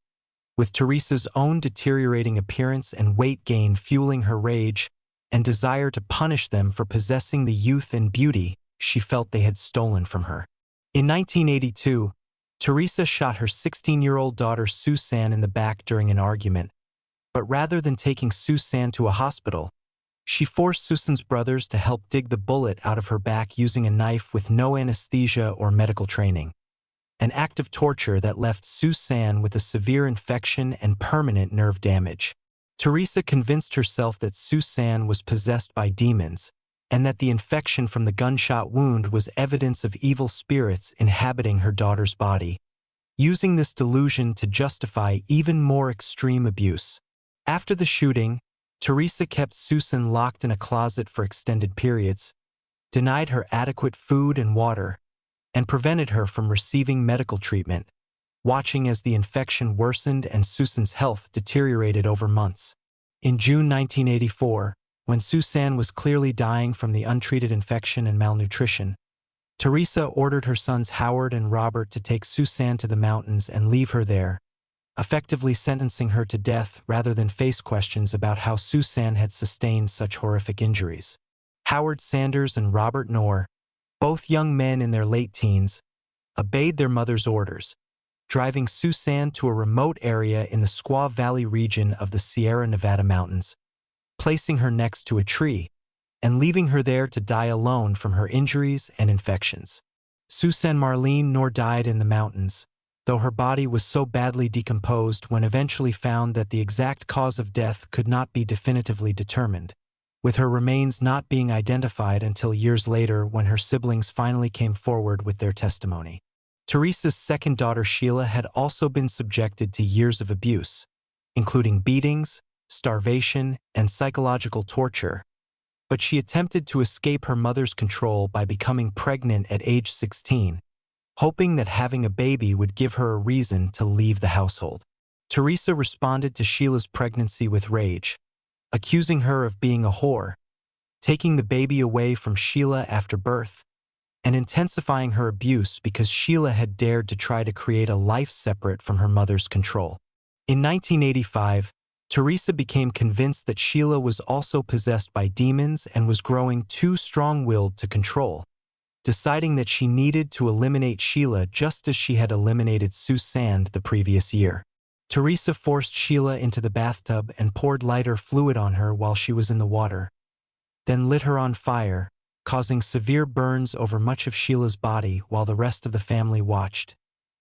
with Teresa's own deteriorating appearance and weight gain fueling her rage and desire to punish them for possessing the youth and beauty she felt they had stolen from her. In 1982, Teresa shot her 16-year-old daughter Suzanne in the back during an argument, but rather than taking Suzanne to a hospital, she forced Suzanne's brothers to help dig the bullet out of her back using a knife with no anesthesia or medical training, an act of torture that left Suzanne with a severe infection and permanent nerve damage. Teresa convinced herself that Suzanne was possessed by demons and that the infection from the gunshot wound was evidence of evil spirits inhabiting her daughter's body, using this delusion to justify even more extreme abuse. After the shooting, Teresa kept Suzanne locked in a closet for extended periods, denied her adequate food and water, and prevented her from receiving medical treatment, watching as the infection worsened and Suzanne's health deteriorated over months. In June 1984, when Suzanne was clearly dying from the untreated infection and malnutrition, Teresa ordered her sons Howard and Robert to take Suzanne to the mountains and leave her there, effectively sentencing her to death rather than face questions about how Susan had sustained such horrific injuries. Howard Sanders and Robert Knorr, both young men in their late teens, obeyed their mother's orders, driving Susan to a remote area in the Squaw Valley region of the Sierra Nevada mountains, placing her next to a tree, and leaving her there to die alone from her injuries and infections. Susan Marlene Knorr died in the mountains, though her body was so badly decomposed when eventually found that the exact cause of death could not be definitively determined, with her remains not being identified until years later when her siblings finally came forward with their testimony. Teresa's second daughter Sheila had also been subjected to years of abuse, including beatings, starvation, and psychological torture, but she attempted to escape her mother's control by becoming pregnant at age 16, hoping that having a baby would give her a reason to leave the household. Teresa responded to Sheila's pregnancy with rage, accusing her of being a whore, taking the baby away from Sheila after birth, and intensifying her abuse because Sheila had dared to try to create a life separate from her mother's control. In 1985, Teresa became convinced that Sheila was also possessed by demons and was growing too strong-willed to control, deciding that she needed to eliminate Sheila just as she had eliminated Susan the previous year. Teresa forced Sheila into the bathtub and poured lighter fluid on her while she was in the water, then lit her on fire, causing severe burns over much of Sheila's body while the rest of the family watched,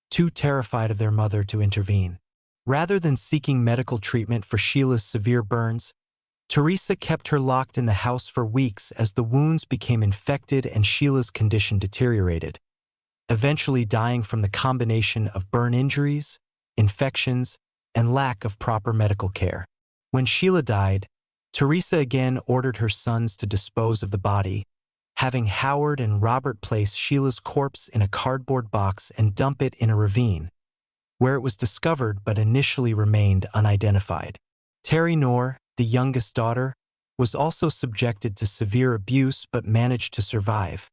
too terrified of their mother to intervene. Rather than seeking medical treatment for Sheila's severe burns, Teresa kept her locked in the house for weeks as the wounds became infected and Sheila's condition deteriorated, eventually dying from the combination of burn injuries, infections, and lack of proper medical care. When Sheila died, Teresa again ordered her sons to dispose of the body, having Howard and Robert place Sheila's corpse in a cardboard box and dump it in a ravine, where it was discovered but initially remained unidentified. Terry Knorr, the youngest daughter, was also subjected to severe abuse but managed to survive,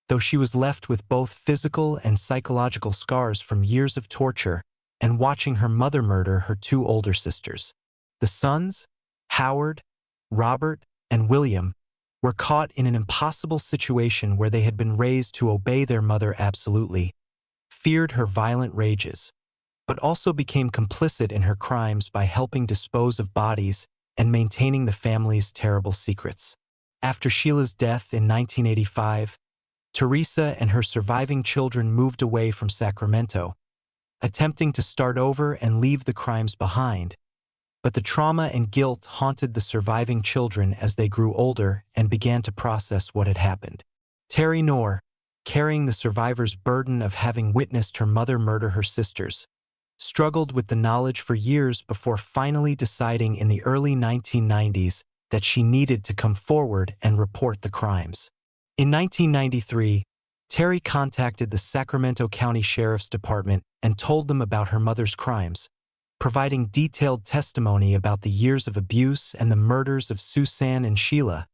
though she was left with both physical and psychological scars from years of torture and watching her mother murder her two older sisters. The sons, Howard, Robert, and William, were caught in an impossible situation where they had been raised to obey their mother absolutely, feared her violent rages, but also became complicit in her crimes by helping dispose of bodies and maintaining the family's terrible secrets. After Sheila's death in 1985, Teresa and her surviving children moved away from Sacramento, attempting to start over and leave the crimes behind, but the trauma and guilt haunted the surviving children as they grew older and began to process what had happened. Terry Knorr, carrying the survivor's burden of having witnessed her mother murder her sisters, struggled with the knowledge for years before finally deciding in the early 1990s that she needed to come forward and report the crimes. In 1993, Terry contacted the Sacramento County Sheriff's Department and told them about her mother's crimes, providing detailed testimony about the years of abuse and the murders of Susan and Sheila,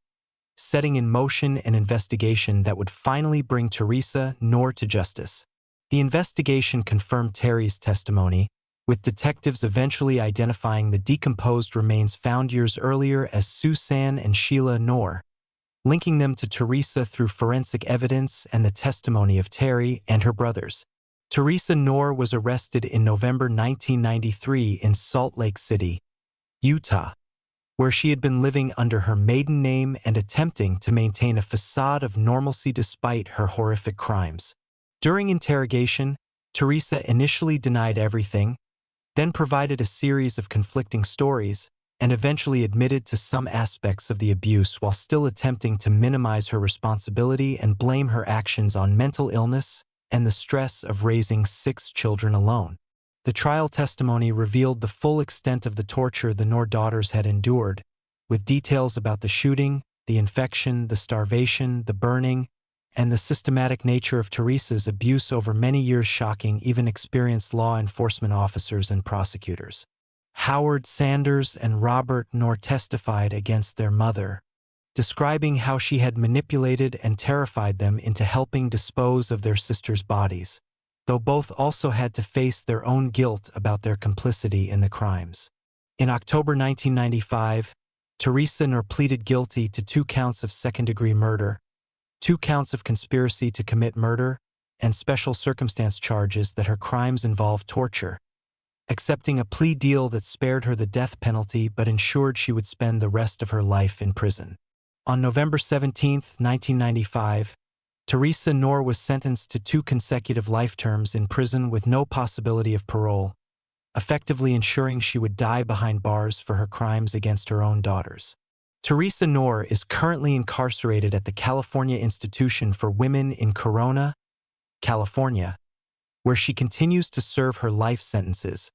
setting in motion an investigation that would finally bring Teresa Knorr to justice. The investigation confirmed Terry's testimony, with detectives eventually identifying the decomposed remains found years earlier as Susan and Sheila Knorr, linking them to Teresa through forensic evidence and the testimony of Terry and her brothers. Teresa Knorr was arrested in November 1993 in Salt Lake City, Utah, where she had been living under her maiden name and attempting to maintain a facade of normalcy despite her horrific crimes. During interrogation, Teresa initially denied everything, then provided a series of conflicting stories, and eventually admitted to some aspects of the abuse while still attempting to minimize her responsibility and blame her actions on mental illness and the stress of raising 6 children alone. The trial testimony revealed the full extent of the torture the Knorr daughters had endured, with details about the shooting, the infection, the starvation, the burning, and the systematic nature of Teresa's abuse over many years, shocking even experienced law enforcement officers and prosecutors. Howard Sanders and Robert Knorr testified against their mother, describing how she had manipulated and terrified them into helping dispose of their sisters' bodies, though both also had to face their own guilt about their complicity in the crimes. In October 1995, Teresa Knorr pleaded guilty to 2 counts of second-degree murder, 2 counts of conspiracy to commit murder, and special circumstance charges that her crimes involved torture, accepting a plea deal that spared her the death penalty but ensured she would spend the rest of her life in prison. On November 17, 1995, Teresa Knorr was sentenced to 2 consecutive life terms in prison with no possibility of parole, effectively ensuring she would die behind bars for her crimes against her own daughters. Teresa Knorr is currently incarcerated at the California Institution for Women in Corona, California, where she continues to serve her life sentences,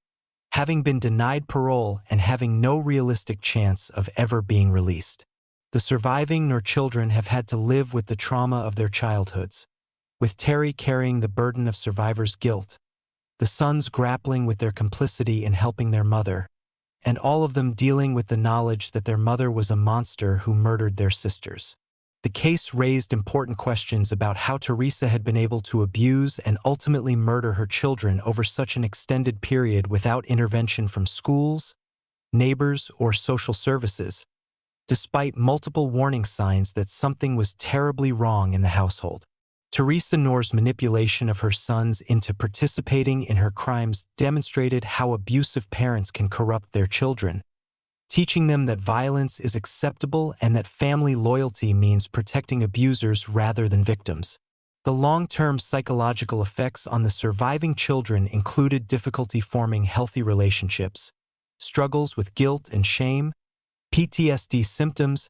having been denied parole and having no realistic chance of ever being released. The surviving Knorr children have had to live with the trauma of their childhoods, with Terry carrying the burden of survivors' guilt, the sons grappling with their complicity in helping their mother, and all of them dealing with the knowledge that their mother was a monster who murdered their sisters. The case raised important questions about how Teresa had been able to abuse and ultimately murder her children over such an extended period without intervention from schools, neighbors, or social services, despite multiple warning signs that something was terribly wrong in the household. Teresa Knorr's manipulation of her sons into participating in her crimes demonstrated how abusive parents can corrupt their children, teaching them that violence is acceptable and that family loyalty means protecting abusers rather than victims. The long-term psychological effects on the surviving children included difficulty forming healthy relationships, struggles with guilt and shame, PTSD symptoms,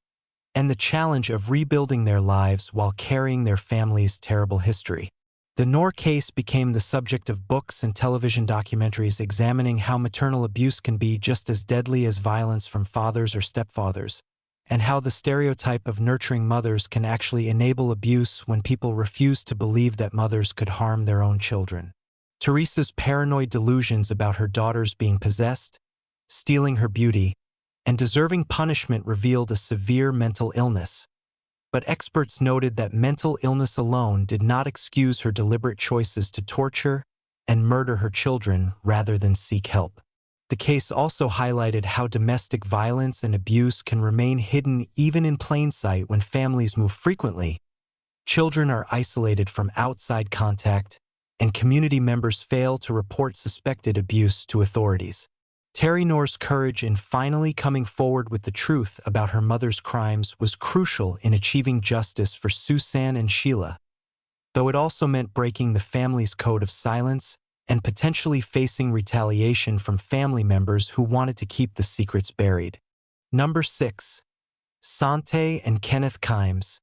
and the challenge of rebuilding their lives while carrying their family's terrible history. The Knorr case became the subject of books and television documentaries examining how maternal abuse can be just as deadly as violence from fathers or stepfathers, and how the stereotype of nurturing mothers can actually enable abuse when people refuse to believe that mothers could harm their own children. Teresa's paranoid delusions about her daughters being possessed, stealing her beauty, and deserving punishment revealed a severe mental illness. But experts noted that mental illness alone did not excuse her deliberate choices to torture and murder her children rather than seek help. The case also highlighted how domestic violence and abuse can remain hidden even in plain sight when families move frequently. Children are isolated from outside contact, and community members fail to report suspected abuse to authorities. Terry Knorr's courage in finally coming forward with the truth about her mother's crimes was crucial in achieving justice for Susan and Sheila, though it also meant breaking the family's code of silence and potentially facing retaliation from family members who wanted to keep the secrets buried. Number 6. Sante and Kenneth Kimes,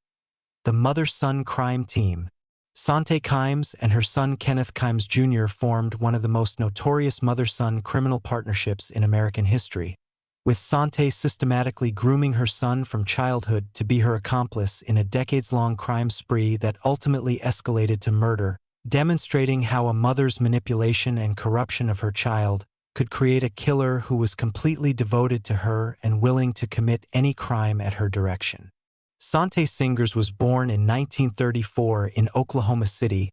the mother-son crime team. Sante Kimes and her son Kenneth Kimes Jr. formed one of the most notorious mother-son criminal partnerships in American history, with Sante systematically grooming her son from childhood to be her accomplice in a decades-long crime spree that ultimately escalated to murder, demonstrating how a mother's manipulation and corruption of her child could create a killer who was completely devoted to her and willing to commit any crime at her direction. Sante Singers was born in 1934 in Oklahoma City,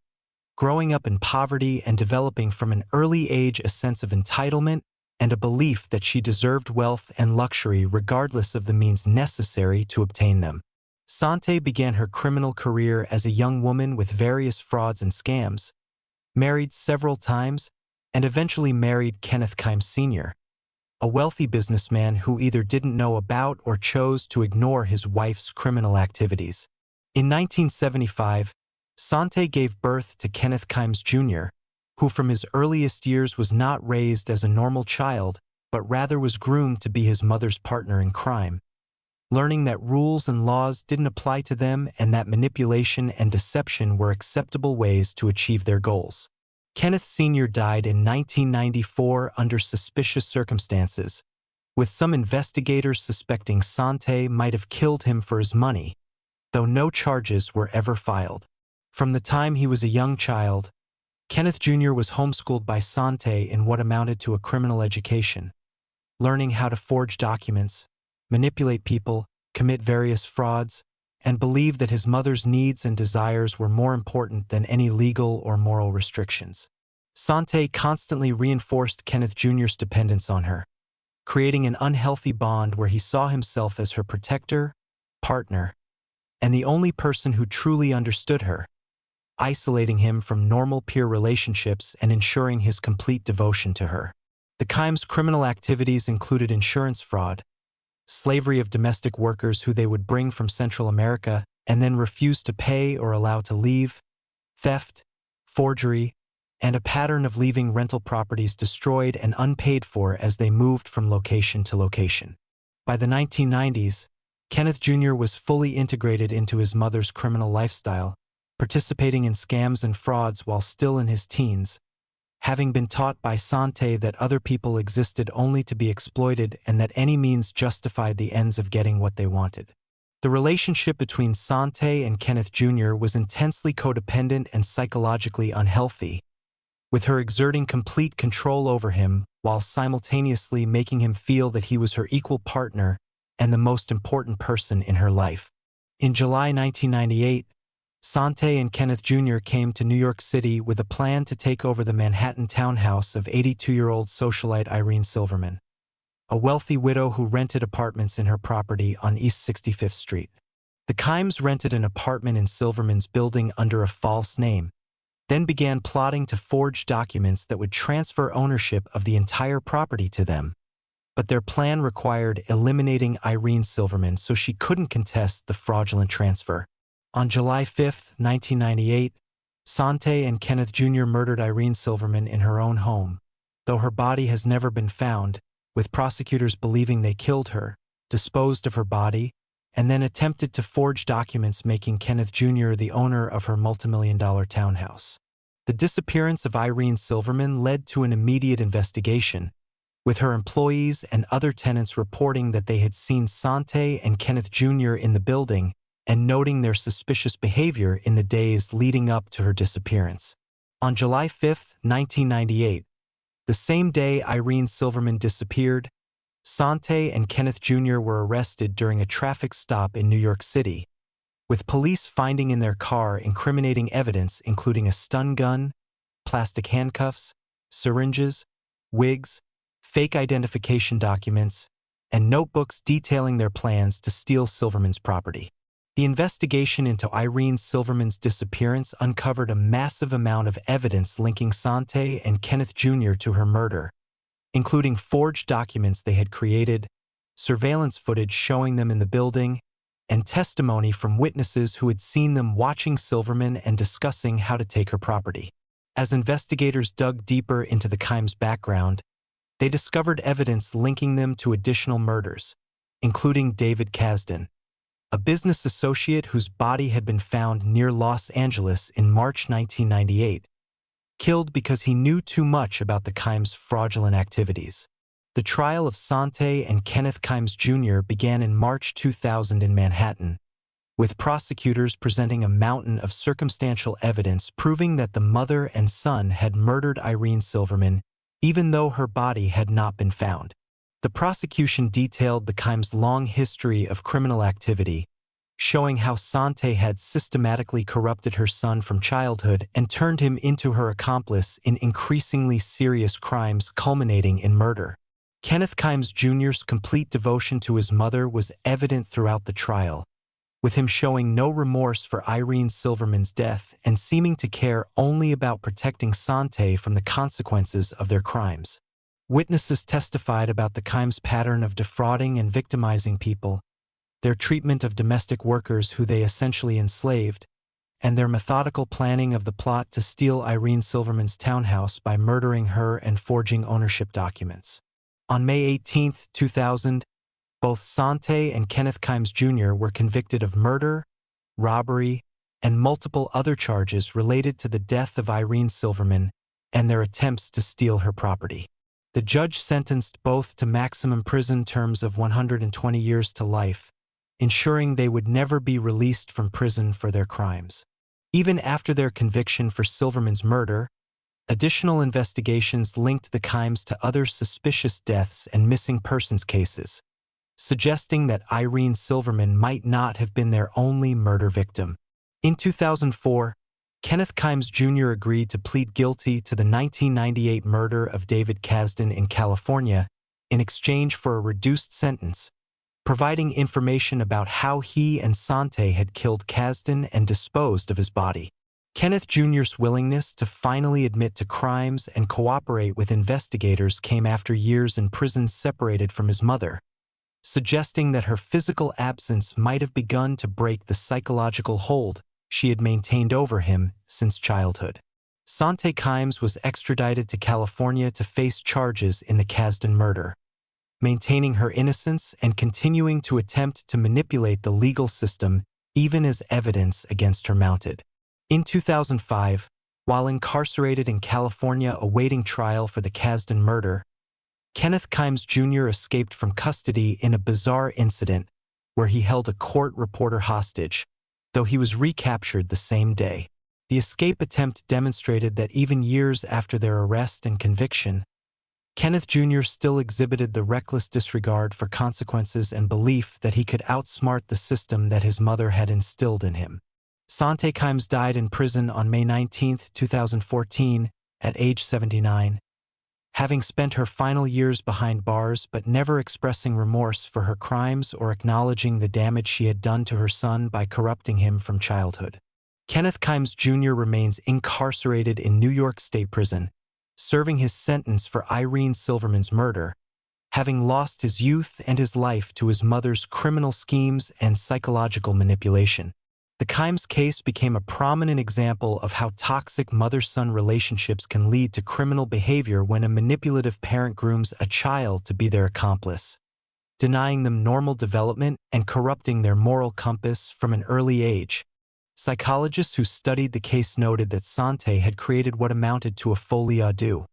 growing up in poverty and developing from an early age a sense of entitlement and a belief that she deserved wealth and luxury regardless of the means necessary to obtain them. Sante began her criminal career as a young woman with various frauds and scams, married several times, and eventually married Kenneth Kimes Sr., a wealthy businessman who either didn't know about or chose to ignore his wife's criminal activities. In 1975, Sante gave birth to Kenneth Kimes Jr., who from his earliest years was not raised as a normal child, but rather was groomed to be his mother's partner in crime, learning that rules and laws didn't apply to them and that manipulation and deception were acceptable ways to achieve their goals. Kenneth Sr. died in 1994 under suspicious circumstances, with some investigators suspecting Sante might have killed him for his money, though no charges were ever filed. From the time he was a young child, Kenneth Jr. was homeschooled by Sante in what amounted to a criminal education, learning how to forge documents, manipulate people, commit various frauds, and believed that his mother's needs and desires were more important than any legal or moral restrictions. Sante constantly reinforced Kenneth Jr.'s dependence on her, creating an unhealthy bond where he saw himself as her protector, partner, and the only person who truly understood her, isolating him from normal peer relationships and ensuring his complete devotion to her. The Kimes' criminal activities included insurance fraud, slavery of domestic workers who they would bring from Central America and then refuse to pay or allow to leave, theft, forgery, and a pattern of leaving rental properties destroyed and unpaid for as they moved from location to location. By the 1990s, Kenneth Jr. was fully integrated into his mother's criminal lifestyle, participating in scams and frauds while still in his teens, having been taught by Sante that other people existed only to be exploited and that any means justified the ends of getting what they wanted. The relationship between Sante and Kenneth Jr. was intensely codependent and psychologically unhealthy, with her exerting complete control over him while simultaneously making him feel that he was her equal partner and the most important person in her life. In July 1998, Sante and Kenneth Jr. came to New York City with a plan to take over the Manhattan townhouse of 82-year-old socialite Irene Silverman, a wealthy widow who rented apartments in her property on East 65th Street. The Kimes rented an apartment in Silverman's building under a false name, then began plotting to forge documents that would transfer ownership of the entire property to them. But their plan required eliminating Irene Silverman so she couldn't contest the fraudulent transfer. On July 5, 1998, Sante and Kenneth Jr. murdered Irene Silverman in her own home, though her body has never been found, with prosecutors believing they killed her, disposed of her body, and then attempted to forge documents making Kenneth Jr. the owner of her multimillion-dollar townhouse. The disappearance of Irene Silverman led to an immediate investigation, with her employees and other tenants reporting that they had seen Sante and Kenneth Jr. in the building and noting their suspicious behavior in the days leading up to her disappearance. On July 5, 1998, the same day Irene Silverman disappeared, Sante and Kenneth Jr. were arrested during a traffic stop in New York City, with police finding in their car incriminating evidence including a stun gun, plastic handcuffs, syringes, wigs, fake identification documents, and notebooks detailing their plans to steal Silverman's property. The investigation into Irene Silverman's disappearance uncovered a massive amount of evidence linking Sante and Kenneth Jr. to her murder, including forged documents they had created, surveillance footage showing them in the building, and testimony from witnesses who had seen them watching Silverman and discussing how to take her property. As investigators dug deeper into the Kimes' background, they discovered evidence linking them to additional murders, including David Kasdan, a business associate whose body had been found near Los Angeles in March 1998, killed because he knew too much about the Kimes' fraudulent activities. The trial of Sante and Kenneth Kimes Jr. began in March 2000 in Manhattan, with prosecutors presenting a mountain of circumstantial evidence proving that the mother and son had murdered Irene Silverman, even though her body had not been found. The prosecution detailed the Kimes' long history of criminal activity, showing how Sante had systematically corrupted her son from childhood and turned him into her accomplice in increasingly serious crimes culminating in murder. Kenneth Kimes Jr.'s complete devotion to his mother was evident throughout the trial, with him showing no remorse for Irene Silverman's death and seeming to care only about protecting Sante from the consequences of their crimes. Witnesses testified about the Kimes' pattern of defrauding and victimizing people, their treatment of domestic workers who they essentially enslaved, and their methodical planning of the plot to steal Irene Silverman's townhouse by murdering her and forging ownership documents. On May 18, 2000, both Sante and Kenneth Kimes Jr. were convicted of murder, robbery, and multiple other charges related to the death of Irene Silverman and their attempts to steal her property. The judge sentenced both to maximum prison terms of 120 years to life, ensuring they would never be released from prison for their crimes. Even after their conviction for Silverman's murder, additional investigations linked the Kimes to other suspicious deaths and missing persons cases, suggesting that Irene Silverman might not have been their only murder victim. In 2004, Kenneth Kimes Jr. agreed to plead guilty to the 1998 murder of David Kasdan in California in exchange for a reduced sentence, providing information about how he and Sante had killed Kasdan and disposed of his body. Kenneth Jr.'s willingness to finally admit to crimes and cooperate with investigators came after years in prison separated from his mother, suggesting that her physical absence might have begun to break the psychological hold she had maintained over him since childhood. Sante Kimes was extradited to California to face charges in the Kasdan murder, maintaining her innocence and continuing to attempt to manipulate the legal system even as evidence against her mounted. In 2005, while incarcerated in California awaiting trial for the Kasdan murder, Kenneth Kimes Jr. escaped from custody in a bizarre incident where he held a court reporter hostage, though he was recaptured the same day. The escape attempt demonstrated that even years after their arrest and conviction, Kenneth Jr. still exhibited the reckless disregard for consequences and belief that he could outsmart the system that his mother had instilled in him. Sante Kimes died in prison on May 19, 2014, at age 79, having spent her final years behind bars but never expressing remorse for her crimes or acknowledging the damage she had done to her son by corrupting him from childhood. Kenneth Kimes Jr. remains incarcerated in New York State Prison, serving his sentence for Irene Silverman's murder, having lost his youth and his life to his mother's criminal schemes and psychological manipulation. The Kimes case became a prominent example of how toxic mother-son relationships can lead to criminal behavior when a manipulative parent grooms a child to be their accomplice, denying them normal development and corrupting their moral compass from an early age. Psychologists who studied the case noted that Sante had created what amounted to a folie à deux,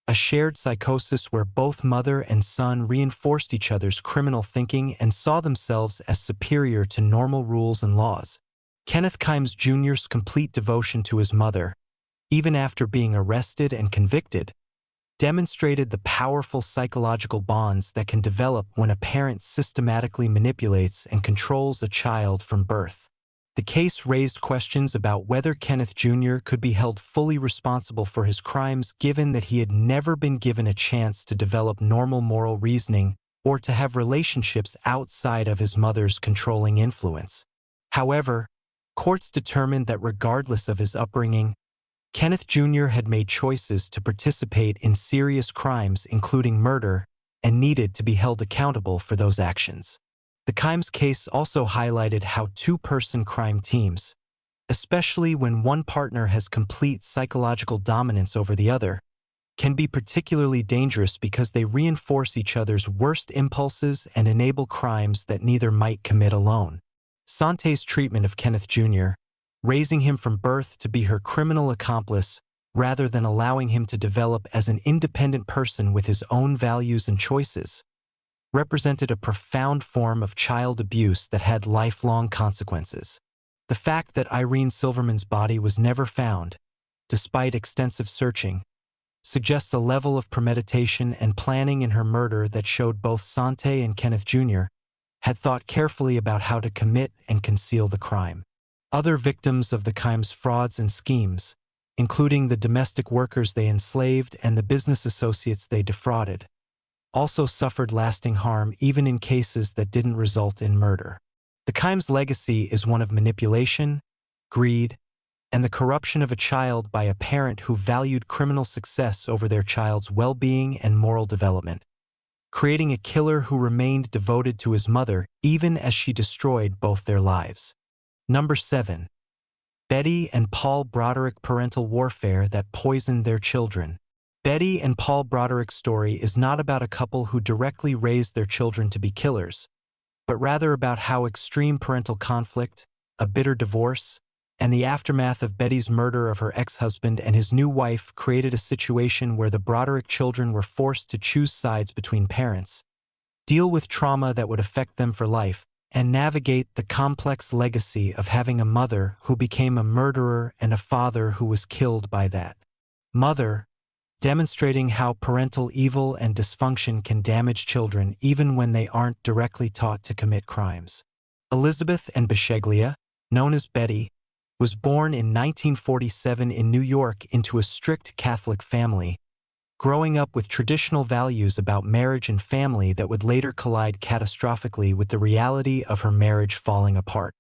a shared psychosis where both mother and son reinforced each other's criminal thinking and saw themselves as superior to normal rules and laws. Kenneth Kimes Jr.'s complete devotion to his mother, even after being arrested and convicted, demonstrated the powerful psychological bonds that can develop when a parent systematically manipulates and controls a child from birth. The case raised questions about whether Kenneth Jr. could be held fully responsible for his crimes given that he had never been given a chance to develop normal moral reasoning or to have relationships outside of his mother's controlling influence. However, courts determined that regardless of his upbringing, Kenneth Jr. had made choices to participate in serious crimes including murder and needed to be held accountable for those actions. The Kimes case also highlighted how two-person crime teams, especially when one partner has complete psychological dominance over the other, can be particularly dangerous because they reinforce each other's worst impulses and enable crimes that neither might commit alone. Sante's treatment of Kenneth Jr., raising him from birth to be her criminal accomplice rather than allowing him to develop as an independent person with his own values and choices, represented a profound form of child abuse that had lifelong consequences. The fact that Irene Silverman's body was never found, despite extensive searching, suggests a level of premeditation and planning in her murder that showed both Sante and Kenneth Jr. had thought carefully about how to commit and conceal the crime. Other victims of the Kimes frauds and schemes, including the domestic workers they enslaved and the business associates they defrauded, also suffered lasting harm even in cases that didn't result in murder. The Kimes legacy is one of manipulation, greed, and the corruption of a child by a parent who valued criminal success over their child's well-being and moral development, creating a killer who remained devoted to his mother even as she destroyed both their lives. Number 7. Betty and Paul Broderick parental warfare that poisoned their children. Betty and Paul Broderick's story is not about a couple who directly raised their children to be killers, but rather about how extreme parental conflict, a bitter divorce, and the aftermath of Betty's murder of her ex-husband and his new wife created a situation where the Broderick children were forced to choose sides between parents, deal with trauma that would affect them for life, and navigate the complex legacy of having a mother who became a murderer and a father who was killed by that mother, demonstrating how parental evil and dysfunction can damage children even when they aren't directly taught to commit crimes. Elizabeth and Bisheglia, known as Betty, was born in 1947 in New York into a strict Catholic family, growing up with traditional values about marriage and family that would later collide catastrophically with the reality of her marriage falling apart.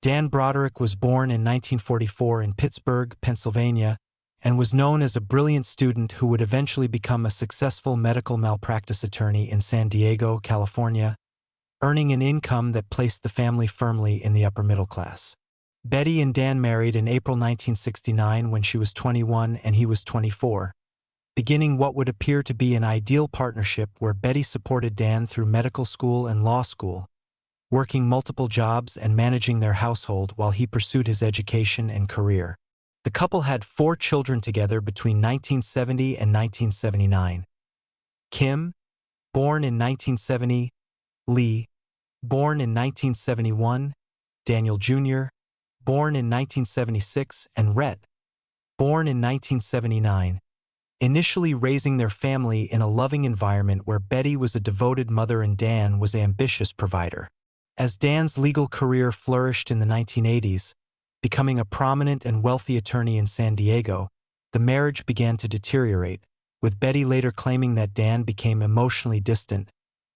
Dan Broderick was born in 1944 in Pittsburgh, Pennsylvania, and was known as a brilliant student who would eventually become a successful medical malpractice attorney in San Diego, California, earning an income that placed the family firmly in the upper middle class. Betty and Dan married in April 1969 when she was 21 and he was 24, beginning what would appear to be an ideal partnership where Betty supported Dan through medical school and law school, working multiple jobs and managing their household while he pursued his education and career. The couple had 4 children together between 1970 and 1979. Kim, born in 1970, Lee, born in 1971, Daniel Jr., born in 1976, and Rhett, born in 1979, initially raising their family in a loving environment where Betty was a devoted mother and Dan was an ambitious provider. As Dan's legal career flourished in the 1980s, becoming a prominent and wealthy attorney in San Diego, the marriage began to deteriorate, with Betty later claiming that Dan became emotionally distant,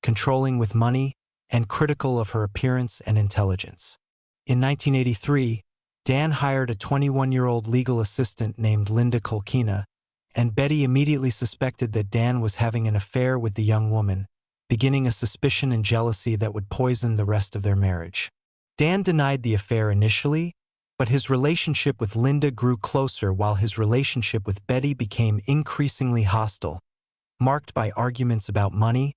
controlling with money, and critical of her appearance and intelligence. In 1983, Dan hired a 21-year-old legal assistant named Linda Kolkina, and Betty immediately suspected that Dan was having an affair with the young woman, beginning a suspicion and jealousy that would poison the rest of their marriage. Dan denied the affair initially, but his relationship with Linda grew closer while his relationship with Betty became increasingly hostile, marked by arguments about money,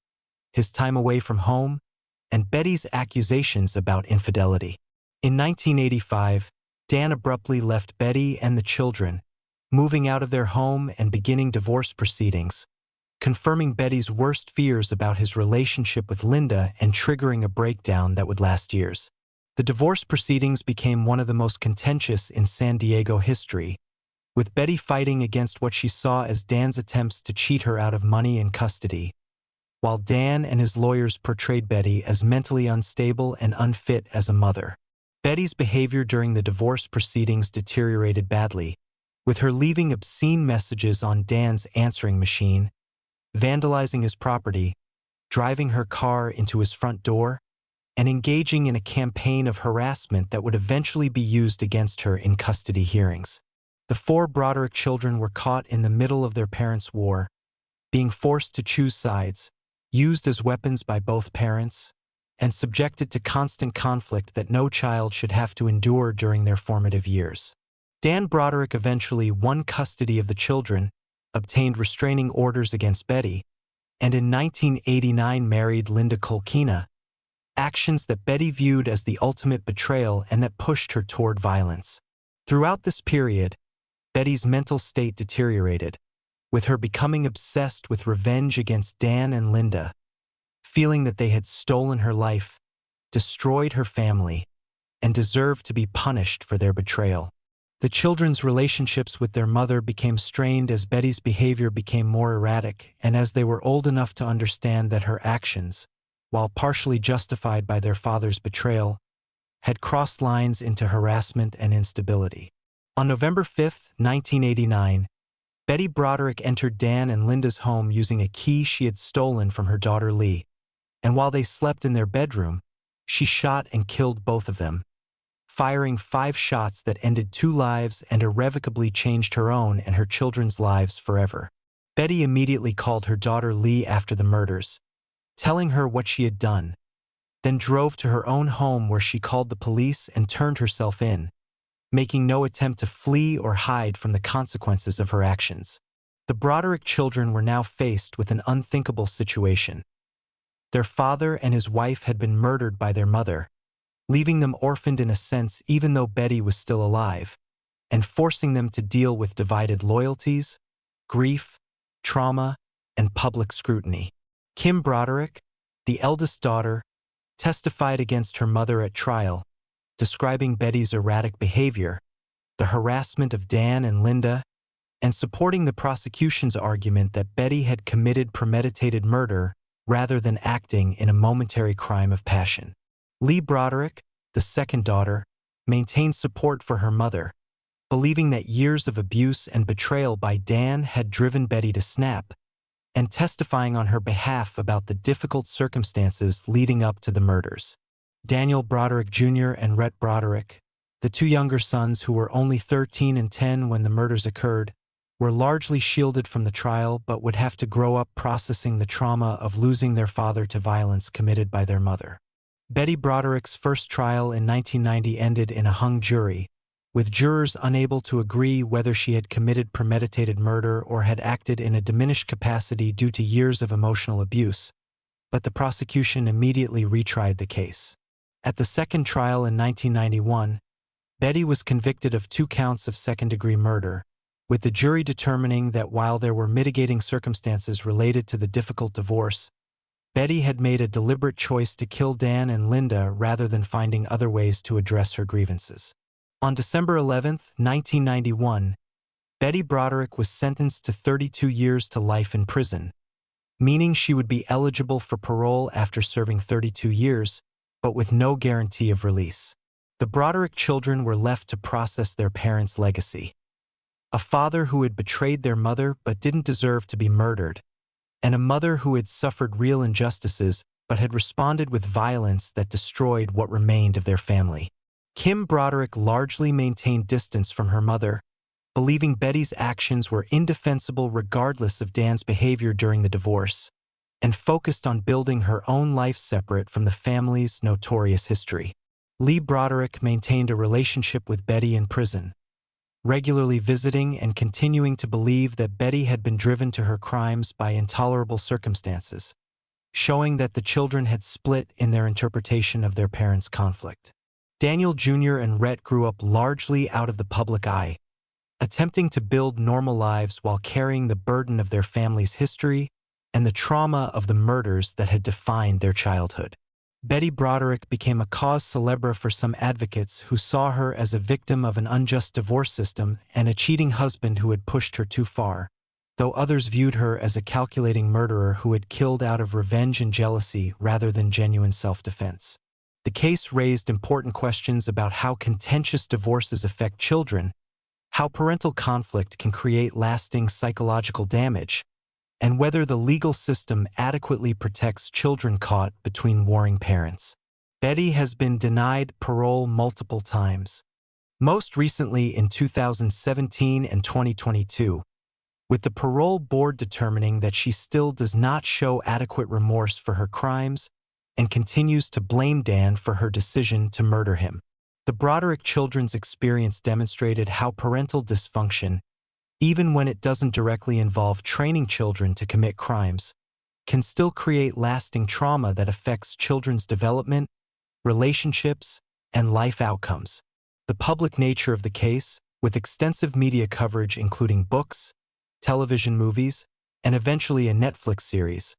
his time away from home, and Betty's accusations about infidelity. In 1985, Dan abruptly left Betty and the children, moving out of their home and beginning divorce proceedings, confirming Betty's worst fears about his relationship with Linda and triggering a breakdown that would last years. The divorce proceedings became one of the most contentious in San Diego history, with Betty fighting against what she saw as Dan's attempts to cheat her out of money and custody, while Dan and his lawyers portrayed Betty as mentally unstable and unfit as a mother. Betty's behavior during the divorce proceedings deteriorated badly, with her leaving obscene messages on Dan's answering machine, vandalizing his property, driving her car into his front door, and engaging in a campaign of harassment that would eventually be used against her in custody hearings. The 4 Broderick children were caught in the middle of their parents' war, being forced to choose sides, used as weapons by both parents, and subjected to constant conflict that no child should have to endure during their formative years. Dan Broderick eventually won custody of the children, obtained restraining orders against Betty, and in 1989 married Linda Kolkina, actions that Betty viewed as the ultimate betrayal and that pushed her toward violence. Throughout this period, Betty's mental state deteriorated, with her becoming obsessed with revenge against Dan and Linda, feeling that they had stolen her life, destroyed her family, and deserved to be punished for their betrayal. The children's relationships with their mother became strained as Betty's behavior became more erratic and as they were old enough to understand that her actions, while partially justified by their father's betrayal, had crossed lines into harassment and instability. On November 5, 1989, Betty Broderick entered Dan and Linda's home using a key she had stolen from her daughter Lee, and while they slept in their bedroom, she shot and killed both of them, firing 5 shots that ended 2 lives and irrevocably changed her own and her children's lives forever. Betty immediately called her daughter Lee after the murders, telling her what she had done, then drove to her own home where she called the police and turned herself in, making no attempt to flee or hide from the consequences of her actions. The Broderick children were now faced with an unthinkable situation. Their father and his wife had been murdered by their mother, leaving them orphaned in a sense even though Betty was still alive, and forcing them to deal with divided loyalties, grief, trauma, and public scrutiny. Kim Broderick, the eldest daughter, testified against her mother at trial, describing Betty's erratic behavior, the harassment of Dan and Linda, and supporting the prosecution's argument that Betty had committed premeditated murder rather than acting in a momentary crime of passion. Lee Broderick, the second daughter, maintained support for her mother, believing that years of abuse and betrayal by Dan had driven Betty to snap, and testifying on her behalf about the difficult circumstances leading up to the murders. Daniel Broderick Jr. and Rhett Broderick, the two younger sons who were only 13 and 10 when the murders occurred, were largely shielded from the trial but would have to grow up processing the trauma of losing their father to violence committed by their mother. Betty Broderick's first trial in 1990 ended in a hung jury, with jurors unable to agree whether she had committed premeditated murder or had acted in a diminished capacity due to years of emotional abuse, but the prosecution immediately retried the case. At the second trial in 1991, Betty was convicted of 2 counts of second-degree murder, with the jury determining that while there were mitigating circumstances related to the difficult divorce, Betty had made a deliberate choice to kill Dan and Linda rather than finding other ways to address her grievances. On December 11, 1991, Betty Broderick was sentenced to 32 years to life in prison, meaning she would be eligible for parole after serving 32 years, but with no guarantee of release. The Broderick children were left to process their parents' legacy. A father who had betrayed their mother but didn't deserve to be murdered, and a mother who had suffered real injustices but had responded with violence that destroyed what remained of their family. Kim Broderick largely maintained distance from her mother, believing Betty's actions were indefensible regardless of Dan's behavior during the divorce, and focused on building her own life separate from the family's notorious history. Lee Broderick maintained a relationship with Betty in prison, regularly visiting and continuing to believe that Betty had been driven to her crimes by intolerable circumstances, showing that the children had split in their interpretation of their parents' conflict. Daniel Jr. and Rhett grew up largely out of the public eye, attempting to build normal lives while carrying the burden of their family's history and the trauma of the murders that had defined their childhood. Betty Broderick became a cause célèbre for some advocates who saw her as a victim of an unjust divorce system and a cheating husband who had pushed her too far, though others viewed her as a calculating murderer who had killed out of revenge and jealousy rather than genuine self-defense. The case raised important questions about how contentious divorces affect children, how parental conflict can create lasting psychological damage, and whether the legal system adequately protects children caught between warring parents. Betty has been denied parole multiple times, most recently in 2017 and 2022, with the parole board determining that she still does not show adequate remorse for her crimes and continues to blame Dan for her decision to murder him. The Broderick children's experience demonstrated how parental dysfunction, even when it doesn't directly involve training children to commit crimes, can still create lasting trauma that affects children's development, relationships, and life outcomes. The public nature of the case, with extensive media coverage including books, television movies, and eventually a Netflix series,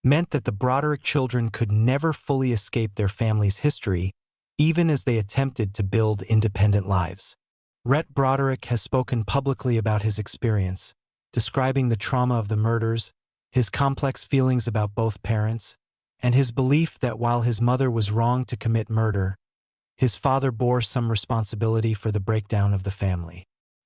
meant that the Broderick children could never fully escape their family's history, even as they attempted to build independent lives. Rhett Broderick has spoken publicly about his experience, describing the trauma of the murders, his complex feelings about both parents, and his belief that while his mother was wrong to commit murder, his father bore some responsibility for the breakdown of the family.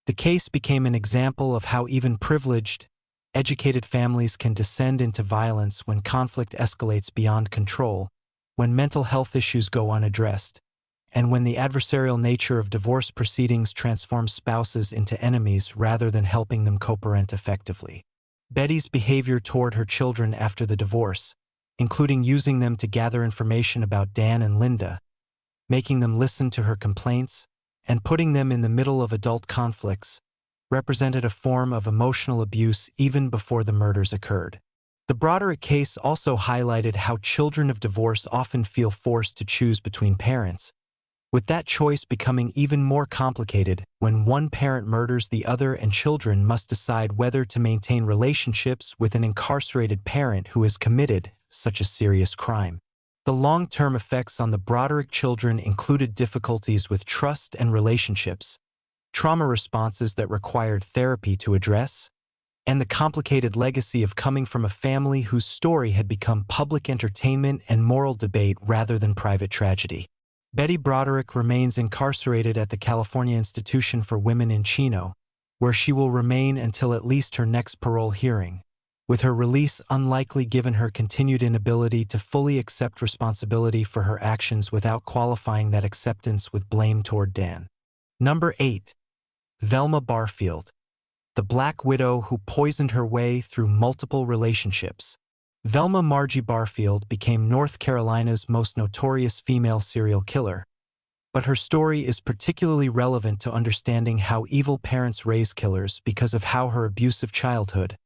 The case became an example of how even privileged, educated families can descend into violence when conflict escalates beyond control, when mental health issues go unaddressed, and when the adversarial nature of divorce proceedings transforms spouses into enemies rather than helping them co-parent effectively. Betty's behavior toward her children after the divorce, including using them to gather information about Dan and Linda, making them listen to her complaints, and putting them in the middle of adult conflicts, represented a form of emotional abuse even before the murders occurred. The Broderick case also highlighted how children of divorce often feel forced to choose between parents, with that choice becoming even more complicated when one parent murders the other and children must decide whether to maintain relationships with an incarcerated parent who has committed such a serious crime. The long-term effects on the Broderick children included difficulties with trust and relationships, trauma responses that required therapy to address, and the complicated legacy of coming from a family whose story had become public entertainment and moral debate rather than private tragedy. Betty Broderick remains incarcerated at the California Institution for Women in Chino, where she will remain until at least her next parole hearing, with her release unlikely given her continued inability to fully accept responsibility for her actions without qualifying that acceptance with blame toward Dan. Number 8. Velma Barfield, the Black Widow who poisoned her way through multiple relationships. Velma Margie Barfield became North Carolina's most notorious female serial killer, but her story is particularly relevant to understanding how evil parents raise killers because of how her abusive childhood,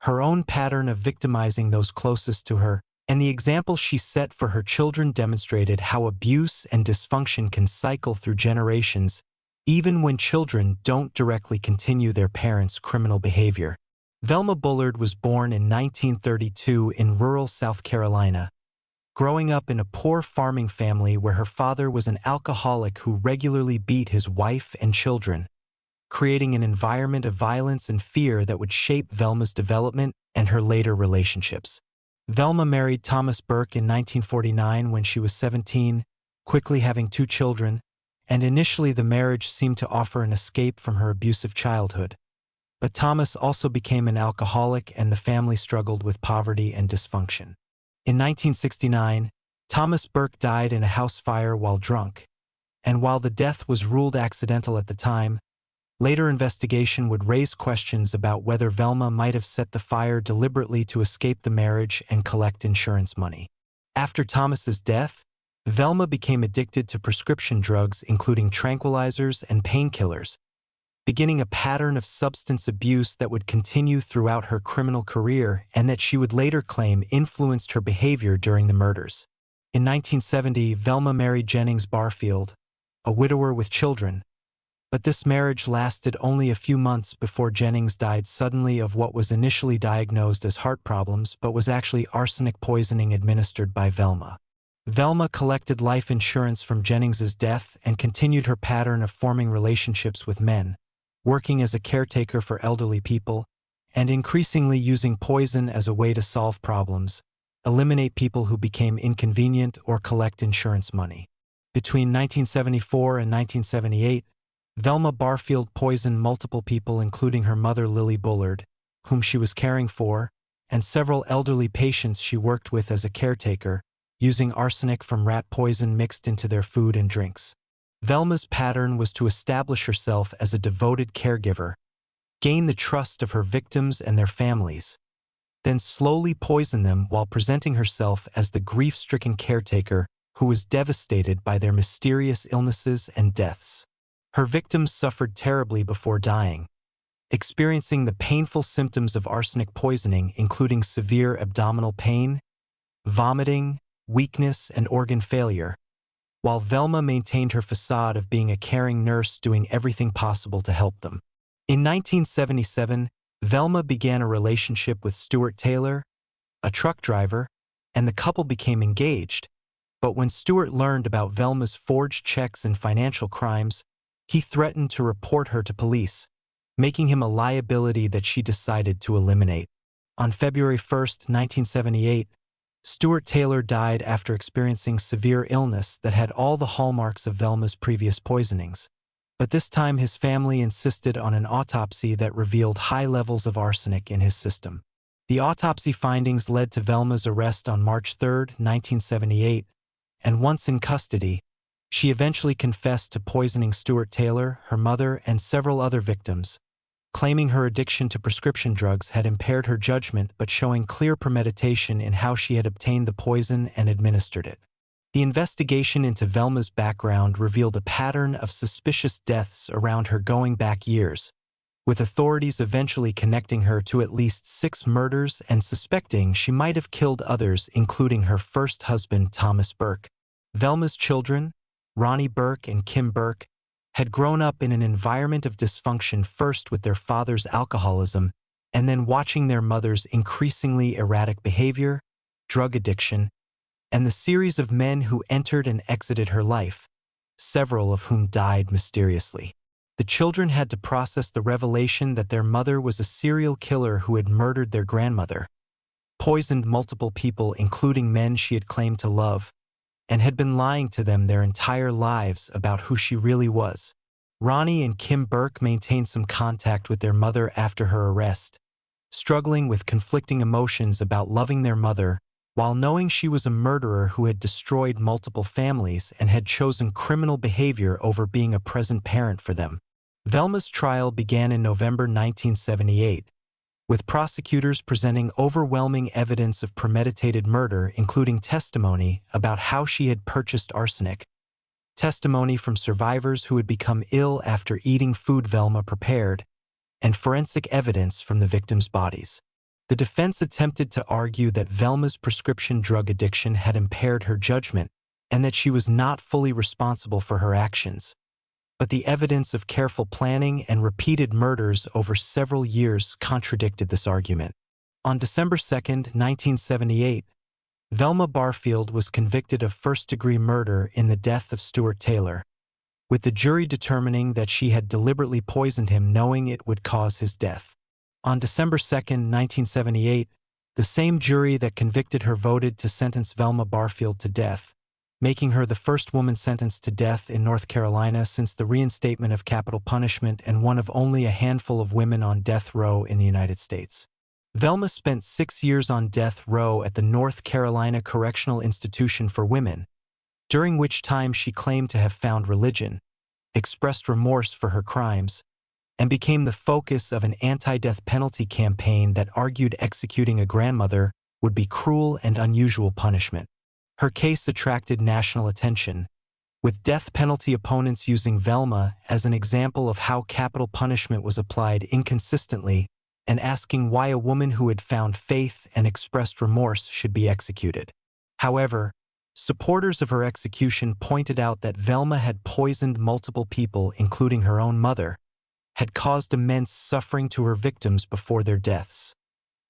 her own pattern of victimizing those closest to her, and the example she set for her children demonstrated how abuse and dysfunction can cycle through generations, even when children don't directly continue their parents' criminal behavior. Velma Bullard was born in 1932 in rural South Carolina, growing up in a poor farming family where her father was an alcoholic who regularly beat his wife and children, creating an environment of violence and fear that would shape Velma's development and her later relationships. Velma married Thomas Burke in 1949 when she was 17, quickly having 2 children, and initially the marriage seemed to offer an escape from her abusive childhood. But Thomas also became an alcoholic and the family struggled with poverty and dysfunction. In 1969, Thomas Burke died in a house fire while drunk, and while the death was ruled accidental at the time, later investigation would raise questions about whether Velma might have set the fire deliberately to escape the marriage and collect insurance money. After Thomas's death, Velma became addicted to prescription drugs including tranquilizers and painkillers, beginning a pattern of substance abuse that would continue throughout her criminal career and that she would later claim influenced her behavior during the murders. In 1970, Velma married Jennings Barfield, a widower with children, but this marriage lasted only a few months before Jennings died suddenly of what was initially diagnosed as heart problems but was actually arsenic poisoning administered by Velma. Velma collected life insurance from Jennings's death and continued her pattern of forming relationships with men, working as a caretaker for elderly people, and increasingly using poison as a way to solve problems, eliminate people who became inconvenient, or collect insurance money. Between 1974 and 1978, Velma Barfield poisoned multiple people including her mother Lily Bullard, whom she was caring for, and several elderly patients she worked with as a caretaker, using arsenic from rat poison mixed into their food and drinks. Velma's pattern was to establish herself as a devoted caregiver, gain the trust of her victims and their families, then slowly poison them while presenting herself as the grief-stricken caretaker who was devastated by their mysterious illnesses and deaths. Her victims suffered terribly before dying, experiencing the painful symptoms of arsenic poisoning including severe abdominal pain, vomiting, weakness, and organ failure, while Velma maintained her facade of being a caring nurse doing everything possible to help them. In 1977, Velma began a relationship with Stuart Taylor, a truck driver, and the couple became engaged, but when Stuart learned about Velma's forged checks and financial crimes, he threatened to report her to police, making him a liability that she decided to eliminate. On February 1, 1978, Stuart Taylor died after experiencing severe illness that had all the hallmarks of Velma's previous poisonings, but this time his family insisted on an autopsy that revealed high levels of arsenic in his system. The autopsy findings led to Velma's arrest on March 3, 1978, and once in custody, she eventually confessed to poisoning Stuart Taylor, her mother, and several other victims, claiming her addiction to prescription drugs had impaired her judgment but showing clear premeditation in how she had obtained the poison and administered it. The investigation into Velma's background revealed a pattern of suspicious deaths around her going back years, with authorities eventually connecting her to at least 6 murders and suspecting she might have killed others, including her first husband, Thomas Burke. Velma's children, Ronnie Burke and Kim Burke, had grown up in an environment of dysfunction, first with their father's alcoholism and then watching their mother's increasingly erratic behavior, drug addiction, and the series of men who entered and exited her life, several of whom died mysteriously. The The children had to process the revelation that their mother was a serial killer who had murdered their grandmother, poisoned multiple people including men she had claimed to love, and had been lying to them their entire lives about who she really was. Ronnie and Kim Burke maintained some contact with their mother after her arrest, struggling with conflicting emotions about loving their mother while knowing she was a murderer who had destroyed multiple families and had chosen criminal behavior over being a present parent for them. Velma's trial began in November 1978, with prosecutors presenting overwhelming evidence of premeditated murder, including testimony about how she had purchased arsenic, testimony from survivors who had become ill after eating food Velma prepared, and forensic evidence from the victims' bodies. The defense attempted to argue that Velma's prescription drug addiction had impaired her judgment and that she was not fully responsible for her actions. But the evidence of careful planning and repeated murders over several years contradicted this argument. On December 2, 1978, Velma Barfield was convicted of first-degree murder in the death of Stuart Taylor, with the jury determining that she had deliberately poisoned him knowing it would cause his death. On December 2, 1978, the same jury that convicted her voted to sentence Velma Barfield to death, making her the first woman sentenced to death in North Carolina since the reinstatement of capital punishment and one of only a handful of women on death row in the United States. Velma spent 6 years on death row at the North Carolina Correctional Institution for Women, during which time she claimed to have found religion, expressed remorse for her crimes, and became the focus of an anti-death penalty campaign that argued executing a grandmother would be cruel and unusual punishment. Her case attracted national attention, with death penalty opponents using Velma as an example of how capital punishment was applied inconsistently and asking why a woman who had found faith and expressed remorse should be executed. However, supporters of her execution pointed out that Velma had poisoned multiple people, including her own mother, had caused immense suffering to her victims before their deaths,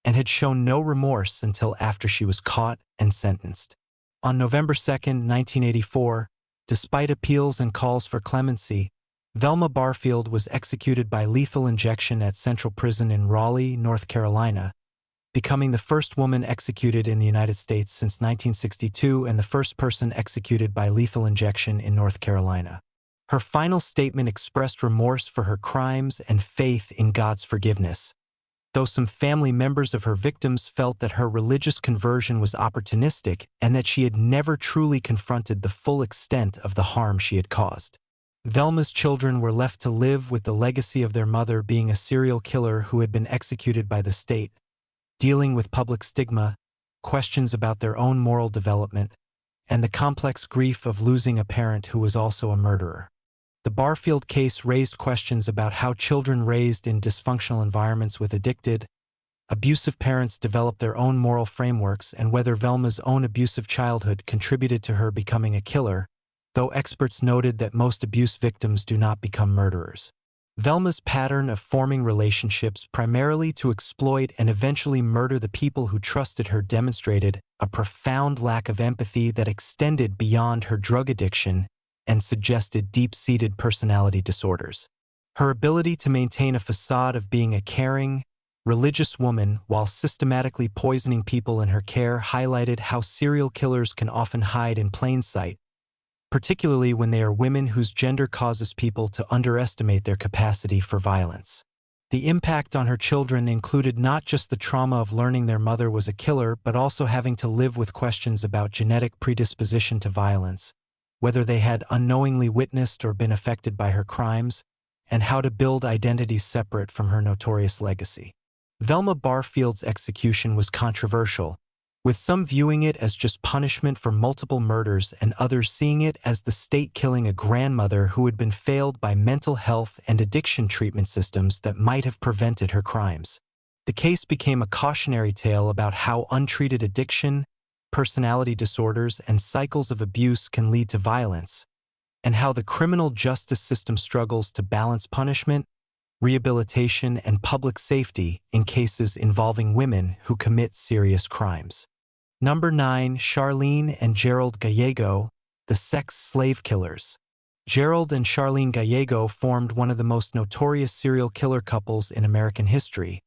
and had shown no remorse until after she was caught and sentenced. On November 2, 1984, despite appeals and calls for clemency, Velma Barfield was executed by lethal injection at Central Prison in Raleigh, North Carolina, becoming the first woman executed in the United States since 1962 and the first person executed by lethal injection in North Carolina. Her final statement expressed remorse for her crimes and faith in God's forgiveness, though some family members of her victims felt that her religious conversion was opportunistic and that she had never truly confronted the full extent of the harm she had caused. Velma's children were left to live with the legacy of their mother being a serial killer who had been executed by the state, dealing with public stigma, questions about their own moral development, and the complex grief of losing a parent who was also a murderer. The Barfield case raised questions about how children raised in dysfunctional environments with addicted, abusive parents develop their own moral frameworks and whether Velma's own abusive childhood contributed to her becoming a killer, though experts noted that most abuse victims do not become murderers. Velma's pattern of forming relationships primarily to exploit and eventually murder the people who trusted her demonstrated a profound lack of empathy that extended beyond her drug addiction and suggested deep-seated personality disorders. Her ability to maintain a facade of being a caring, religious woman while systematically poisoning people in her care highlighted how serial killers can often hide in plain sight, particularly when they are women whose gender causes people to underestimate their capacity for violence. The impact on her children included not just the trauma of learning their mother was a killer, but also having to live with questions about genetic predisposition to violence, whether they had unknowingly witnessed or been affected by her crimes, and how to build identities separate from her notorious legacy. Velma Barfield's execution was controversial, with some viewing it as just punishment for multiple murders and others seeing it as the state killing a grandmother who had been failed by mental health and addiction treatment systems that might have prevented her crimes. The case became a cautionary tale about how untreated addiction, personality disorders, and cycles of abuse can lead to violence, and how the criminal justice system struggles to balance punishment, rehabilitation, and public safety in cases involving women who commit serious crimes. Number 9. Charlene and Gerald Gallego, the sex slave killers. Gerald and Charlene Gallego formed one of the most notorious serial killer couples in American history,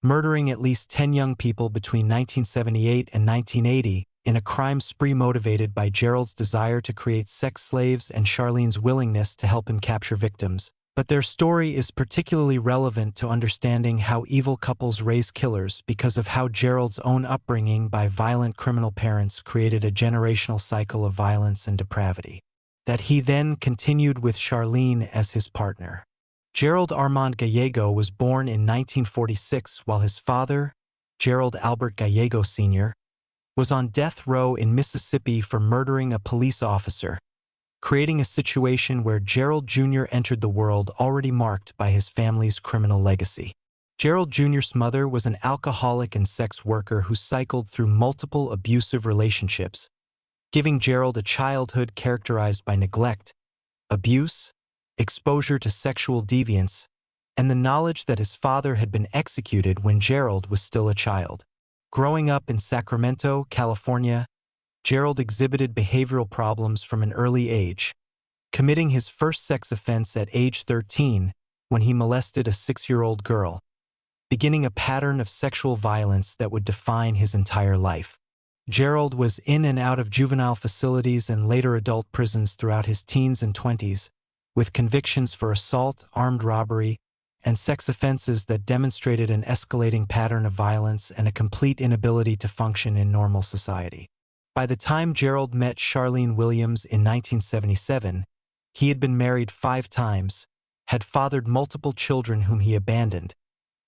murdering at least 10 young people between 1978 and 1980 in a crime spree motivated by Gerald's desire to create sex slaves and Charlene's willingness to help him capture victims. But their story is particularly relevant to understanding how evil couples raise killers because of how Gerald's own upbringing by violent criminal parents created a generational cycle of violence and depravity that he then continued with Charlene as his partner. Gerald Armand Gallego was born in 1946 while his father, Gerald Albert Gallego Sr., was on death row in Mississippi for murdering a police officer, creating a situation where Gerald Jr. entered the world already marked by his family's criminal legacy. Gerald Jr.'s mother was an alcoholic and sex worker who cycled through multiple abusive relationships, giving Gerald a childhood characterized by neglect, abuse, exposure to sexual deviance, and the knowledge that his father had been executed when Gerald was still a child. Growing up in Sacramento, California, Gerald exhibited behavioral problems from an early age, committing his first sex offense at age 13 when he molested a 6-year-old girl, beginning a pattern of sexual violence that would define his entire life. Gerald was in and out of juvenile facilities and later adult prisons throughout his teens and 20s, with convictions for assault, armed robbery, and sex offenses that demonstrated an escalating pattern of violence and a complete inability to function in normal society. By the time Gerald met Charlene Williams in 1977, he had been married 5 times, had fathered multiple children whom he abandoned,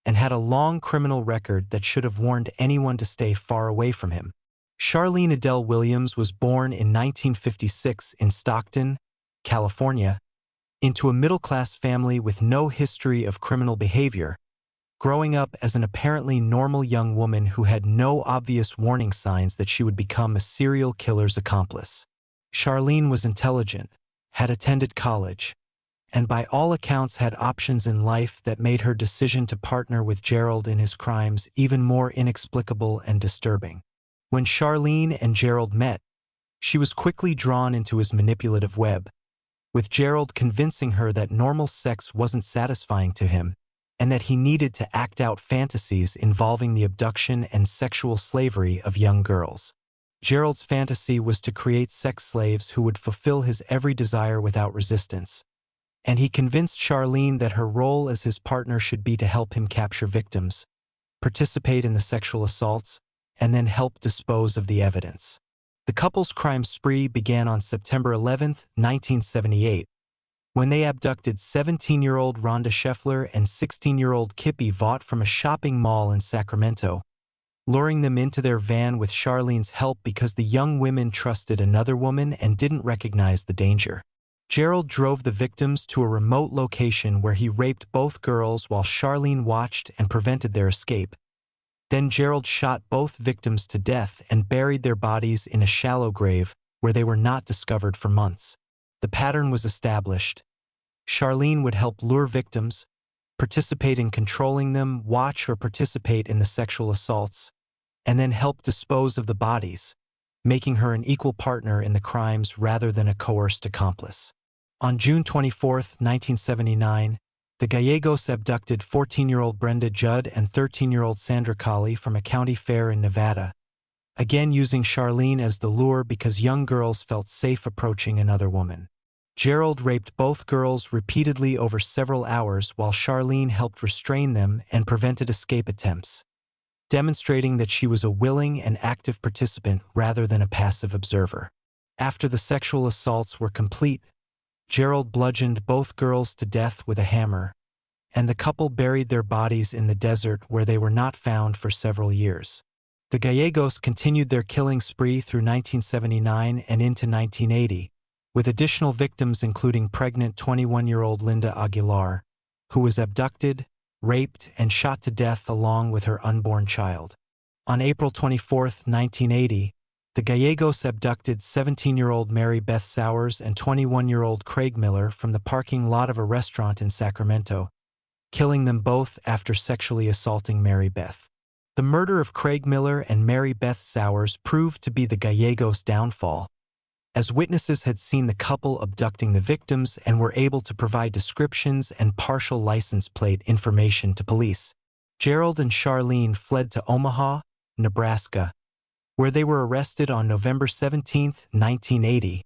and had a long criminal record that should have warned anyone to stay far away from him. Charlene Adele Williams was born in 1956 in Stockton, California, into a middle-class family with no history of criminal behavior, growing up as an apparently normal young woman who had no obvious warning signs that she would become a serial killer's accomplice. Charlene was intelligent, had attended college, and by all accounts had options in life that made her decision to partner with Gerald in his crimes even more inexplicable and disturbing. When Charlene and Gerald met, she was quickly drawn into his manipulative web, with Gerald convincing her that normal sex wasn't satisfying to him and that he needed to act out fantasies involving the abduction and sexual slavery of young girls. Gerald's fantasy was to create sex slaves who would fulfill his every desire without resistance, and he convinced Charlene that her role as his partner should be to help him capture victims, participate in the sexual assaults, and then help dispose of the evidence. The couple's crime spree began on September 11, 1978, when they abducted 17-year-old Rhonda Scheffler and 16-year-old Kippy Vaught from a shopping mall in Sacramento, luring them into their van with Charlene's help because the young women trusted another woman and didn't recognize the danger. Gerald drove the victims to a remote location where he raped both girls while Charlene watched and prevented their escape. Then Gerald shot both victims to death and buried their bodies in a shallow grave where they were not discovered for months. The pattern was established. Charlene would help lure victims, participate in controlling them, watch or participate in the sexual assaults, and then help dispose of the bodies, making her an equal partner in the crimes rather than a coerced accomplice. On June 24, 1979, the Gallegos abducted 14-year-old Brenda Judd and 13-year-old Sandra Colley from a county fair in Nevada, again using Charlene as the lure because young girls felt safe approaching another woman. Gerald raped both girls repeatedly over several hours while Charlene helped restrain them and prevented escape attempts, demonstrating that she was a willing and active participant rather than a passive observer. After the sexual assaults were complete, Gerald bludgeoned both girls to death with a hammer, and the couple buried their bodies in the desert where they were not found for several years. The Gallegos continued their killing spree through 1979 and into 1980, with additional victims including pregnant 21-year-old Linda Aguilar, who was abducted, raped, and shot to death along with her unborn child. On April 24, 1980, the Gallegos abducted 17-year-old Mary Beth Sowers and 21-year-old Craig Miller from the parking lot of a restaurant in Sacramento, killing them both after sexually assaulting Mary Beth. The murder of Craig Miller and Mary Beth Sowers proved to be the Gallegos' downfall, as witnesses had seen the couple abducting the victims and were able to provide descriptions and partial license plate information to police. Gerald and Charlene fled to Omaha, Nebraska, where they were arrested on November 17, 1980,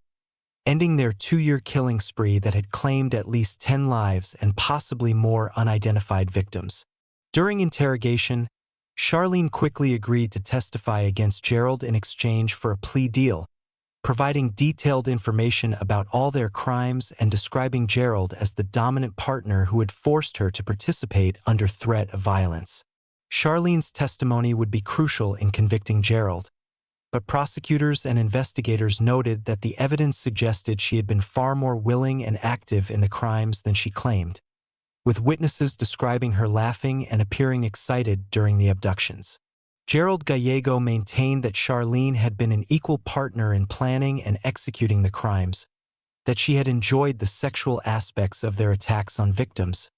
ending their 2-year killing spree that had claimed at least 10 lives and possibly more unidentified victims. During interrogation, Charlene quickly agreed to testify against Gerald in exchange for a plea deal, providing detailed information about all their crimes and describing Gerald as the dominant partner who had forced her to participate under threat of violence. Charlene's testimony would be crucial in convicting Gerald, but prosecutors and investigators noted that the evidence suggested she had been far more willing and active in the crimes than she claimed, with witnesses describing her laughing and appearing excited during the abductions. Gerald Gallego maintained that Charlene had been an equal partner in planning and executing the crimes, that she had enjoyed the sexual aspects of their attacks on victims,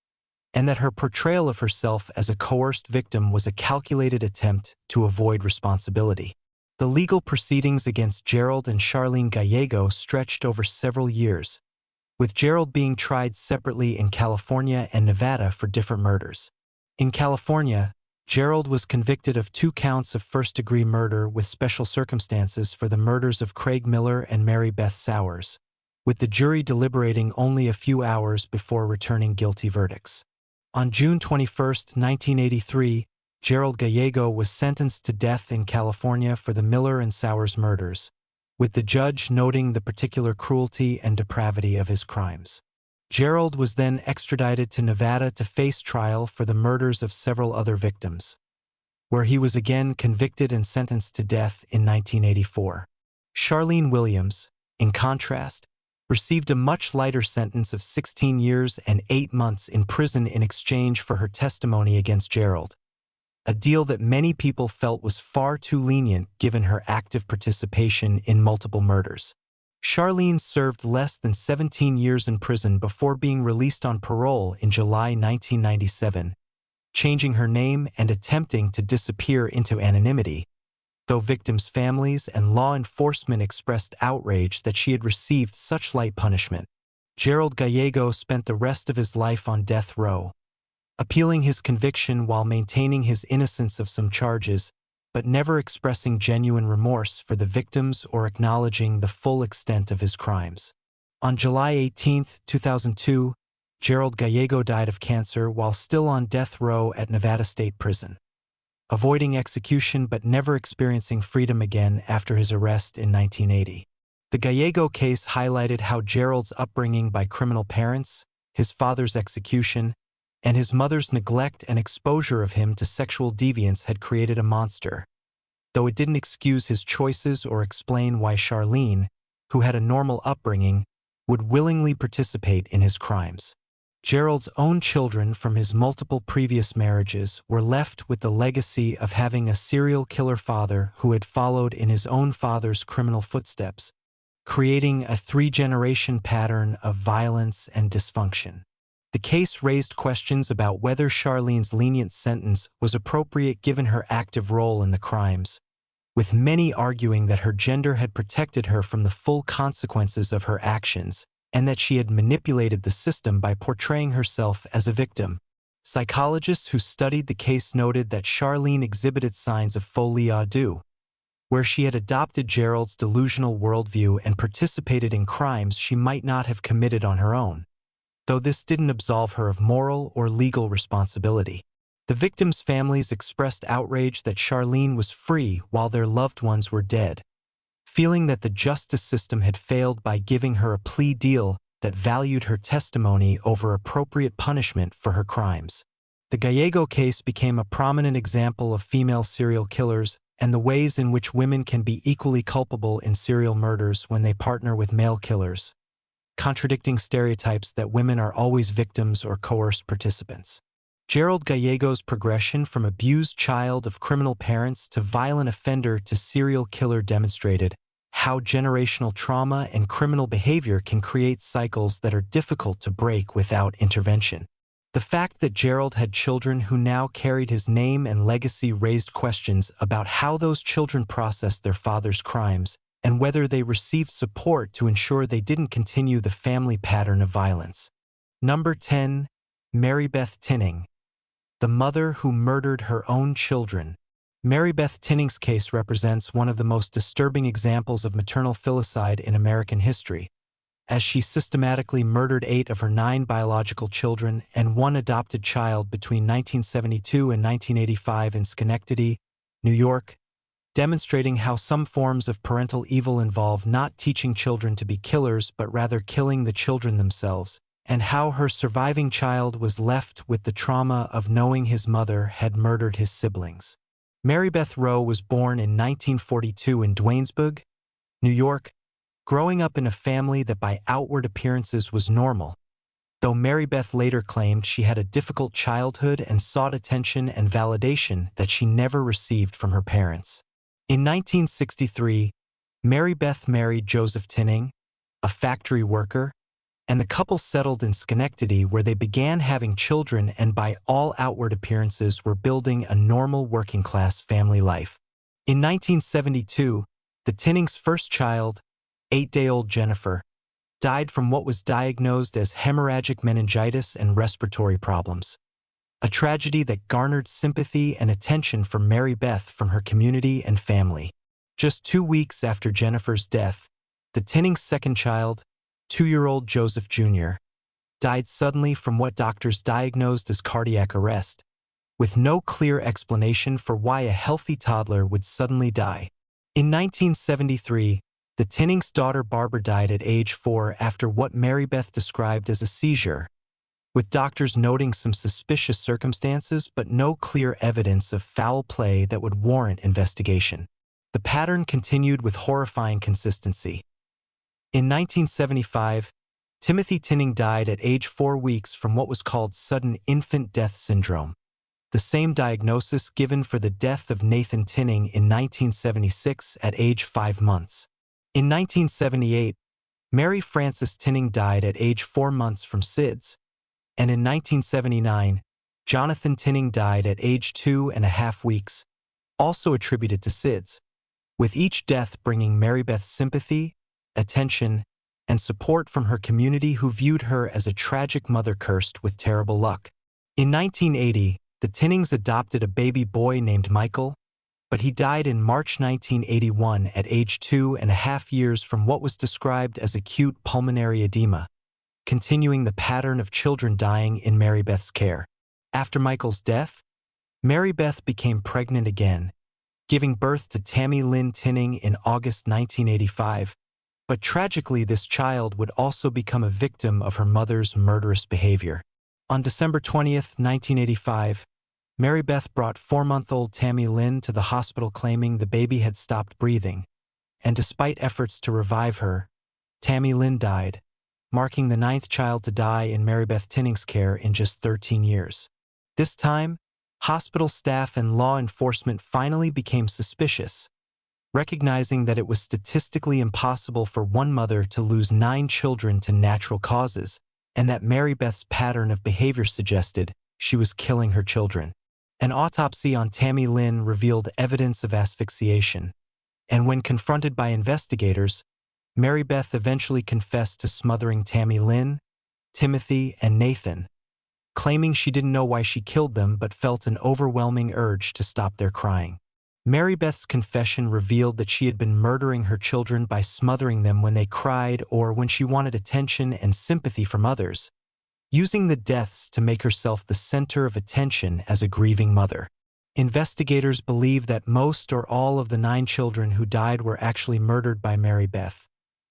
and that her portrayal of herself as a coerced victim was a calculated attempt to avoid responsibility. The legal proceedings against Gerald and Charlene Gallego stretched over several years, with Gerald being tried separately in California and Nevada for different murders. In California, Gerald was convicted of 2 counts of first-degree murder with special circumstances for the murders of Craig Miller and Mary Beth Sowers, with the jury deliberating only a few hours before returning guilty verdicts. On June 21, 1983, Gerald Gallego was sentenced to death in California for the Miller and Sowers murders, with the judge noting the particular cruelty and depravity of his crimes. Gerald was then extradited to Nevada to face trial for the murders of several other victims, where he was again convicted and sentenced to death in 1984. Charlene Williams, in contrast, received a much lighter sentence of 16 years and 8 months in prison in exchange for her testimony against Gerald, a deal that many people felt was far too lenient given her active participation in multiple murders. Charlene served less than 17 years in prison before being released on parole in July 1997, changing her name and attempting to disappear into anonymity, though victims' families and law enforcement expressed outrage that she had received such light punishment. Gerald Gallego spent the rest of his life on death row, appealing his conviction while maintaining his innocence of some charges, but never expressing genuine remorse for the victims or acknowledging the full extent of his crimes. On July 18, 2002, Gerald Gallego died of cancer while still on death row at Nevada State Prison, avoiding execution but never experiencing freedom again after his arrest in 1980. The Gallego case highlighted how Gerald's upbringing by criminal parents, his father's execution, and his mother's neglect and exposure of him to sexual deviance had created a monster, though it didn't excuse his choices or explain why Charlene, who had a normal upbringing, would willingly participate in his crimes. Gerald's own children from his multiple previous marriages were left with the legacy of having a serial killer father who had followed in his own father's criminal footsteps, creating a 3-generation pattern of violence and dysfunction. The case raised questions about whether Charlene's lenient sentence was appropriate given her active role in the crimes, with many arguing that her gender had protected her from the full consequences of her actions and that she had manipulated the system by portraying herself as a victim. Psychologists who studied the case noted that Charlene exhibited signs of folie à deux, where she had adopted Gerald's delusional worldview and participated in crimes she might not have committed on her own, though this didn't absolve her of moral or legal responsibility. The victims' families expressed outrage that Charlene was free while their loved ones were dead, feeling that the justice system had failed by giving her a plea deal that valued her testimony over appropriate punishment for her crimes. The Gallego case became a prominent example of female serial killers and the ways in which women can be equally culpable in serial murders when they partner with male killers, contradicting stereotypes that women are always victims or coerced participants. Gerald Gallego's progression from abused child of criminal parents to violent offender to serial killer demonstrated how generational trauma and criminal behavior can create cycles that are difficult to break without intervention. The fact that Gerald had children who now carried his name and legacy raised questions about how those children processed their father's crimes and whether they received support to ensure they didn't continue the family pattern of violence. Number 10. Mary Beth Tinning, the mother who murdered her own children. Mary Beth Tinning's case represents one of the most disturbing examples of maternal filicide in American history, as she systematically murdered 8 of her 9 biological children and 1 adopted child between 1972 and 1985 in Schenectady, New York, demonstrating how some forms of parental evil involve not teaching children to be killers but rather killing the children themselves, and how her surviving child was left with the trauma of knowing his mother had murdered his siblings. Mary Beth Rowe was born in 1942 in Duanesburg, New York, growing up in a family that by outward appearances was normal, though Mary Beth later claimed she had a difficult childhood and sought attention and validation that she never received from her parents. In 1963, Mary Beth married Joseph Tinning, a factory worker, and the couple settled in Schenectady where they began having children and by all outward appearances were building a normal working-class family life. In 1972, the Tinnings' first child, 8-day-old Jennifer, died from what was diagnosed as hemorrhagic meningitis and respiratory problems, a tragedy that garnered sympathy and attention for Mary Beth from her community and family. Just 2 weeks after Jennifer's death, the Tinnings' second child, 2-year-old Joseph Jr., died suddenly from what doctors diagnosed as cardiac arrest, with no clear explanation for why a healthy toddler would suddenly die. In 1973, the Tinnings' daughter Barbara died at age 4 after what Mary Beth described as a seizure, with doctors noting some suspicious circumstances but no clear evidence of foul play that would warrant investigation. The pattern continued with horrifying consistency. In 1975, Timothy Tinning died at age 4 weeks from what was called sudden infant death syndrome, the same diagnosis given for the death of Nathan Tinning in 1976 at age 5 months. In 1978, Mary Frances Tinning died at age 4 months from SIDS, and in 1979, Jonathan Tinning died at age 2.5 weeks, also attributed to SIDS, with each death bringing Mary Beth sympathy, attention, and support from her community who viewed her as a tragic mother cursed with terrible luck. In 1980, the Tinnings adopted a baby boy named Michael, but he died in March 1981 at age 2.5 years from what was described as acute pulmonary edema, continuing the pattern of children dying in Mary Beth's care. After Michael's death, Mary Beth became pregnant again, giving birth to Tammy Lynn Tinning in August 1985, but tragically this child would also become a victim of her mother's murderous behavior. On December 20, 1985, Mary Beth brought 4-month-old Tammy Lynn to the hospital claiming the baby had stopped breathing, and despite efforts to revive her, Tammy Lynn died, marking the 9th child to die in Mary Beth Tinning's care in just 13 years. This time, hospital staff and law enforcement finally became suspicious, recognizing that it was statistically impossible for one mother to lose 9 children to natural causes, and that Mary Beth's pattern of behavior suggested she was killing her children. An autopsy on Tammy Lynn revealed evidence of asphyxiation, and when confronted by investigators, Mary Beth eventually confessed to smothering Tammy Lynn, Timothy, and Nathan, claiming she didn't know why she killed them but felt an overwhelming urge to stop their crying. Mary Beth's confession revealed that she had been murdering her children by smothering them when they cried or when she wanted attention and sympathy from others, using the deaths to make herself the center of attention as a grieving mother. Investigators believe that most or all of the 9 children who died were actually murdered by Mary Beth,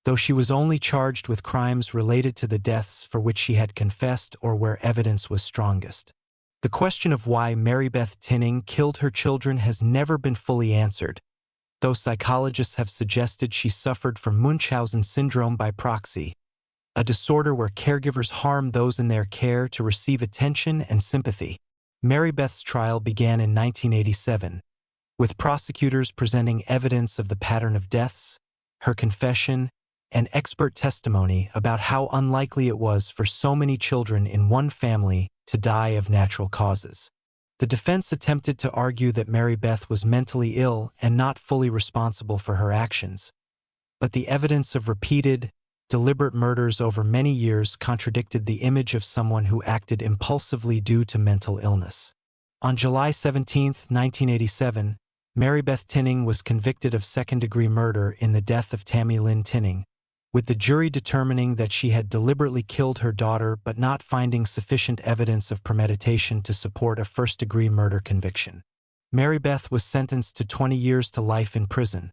though she was only charged with crimes related to the deaths for which she had confessed or where evidence was strongest. The question of why Mary Beth Tinning killed her children has never been fully answered, though psychologists have suggested she suffered from Munchausen syndrome by proxy, a disorder where caregivers harm those in their care to receive attention and sympathy. Mary Beth's trial began in 1987, with prosecutors presenting evidence of the pattern of deaths, her confession, and expert testimony about how unlikely it was for so many children in one family to die of natural causes. The defense attempted to argue that Mary Beth was mentally ill and not fully responsible for her actions, but the evidence of repeated, deliberate murders over many years contradicted the image of someone who acted impulsively due to mental illness. On July 17, 1987, Mary Beth Tinning was convicted of second-degree murder in the death of Tammy Lynn Tinning, with the jury determining that she had deliberately killed her daughter but not finding sufficient evidence of premeditation to support a first-degree murder conviction. Mary Beth was sentenced to 20 years to life in prison,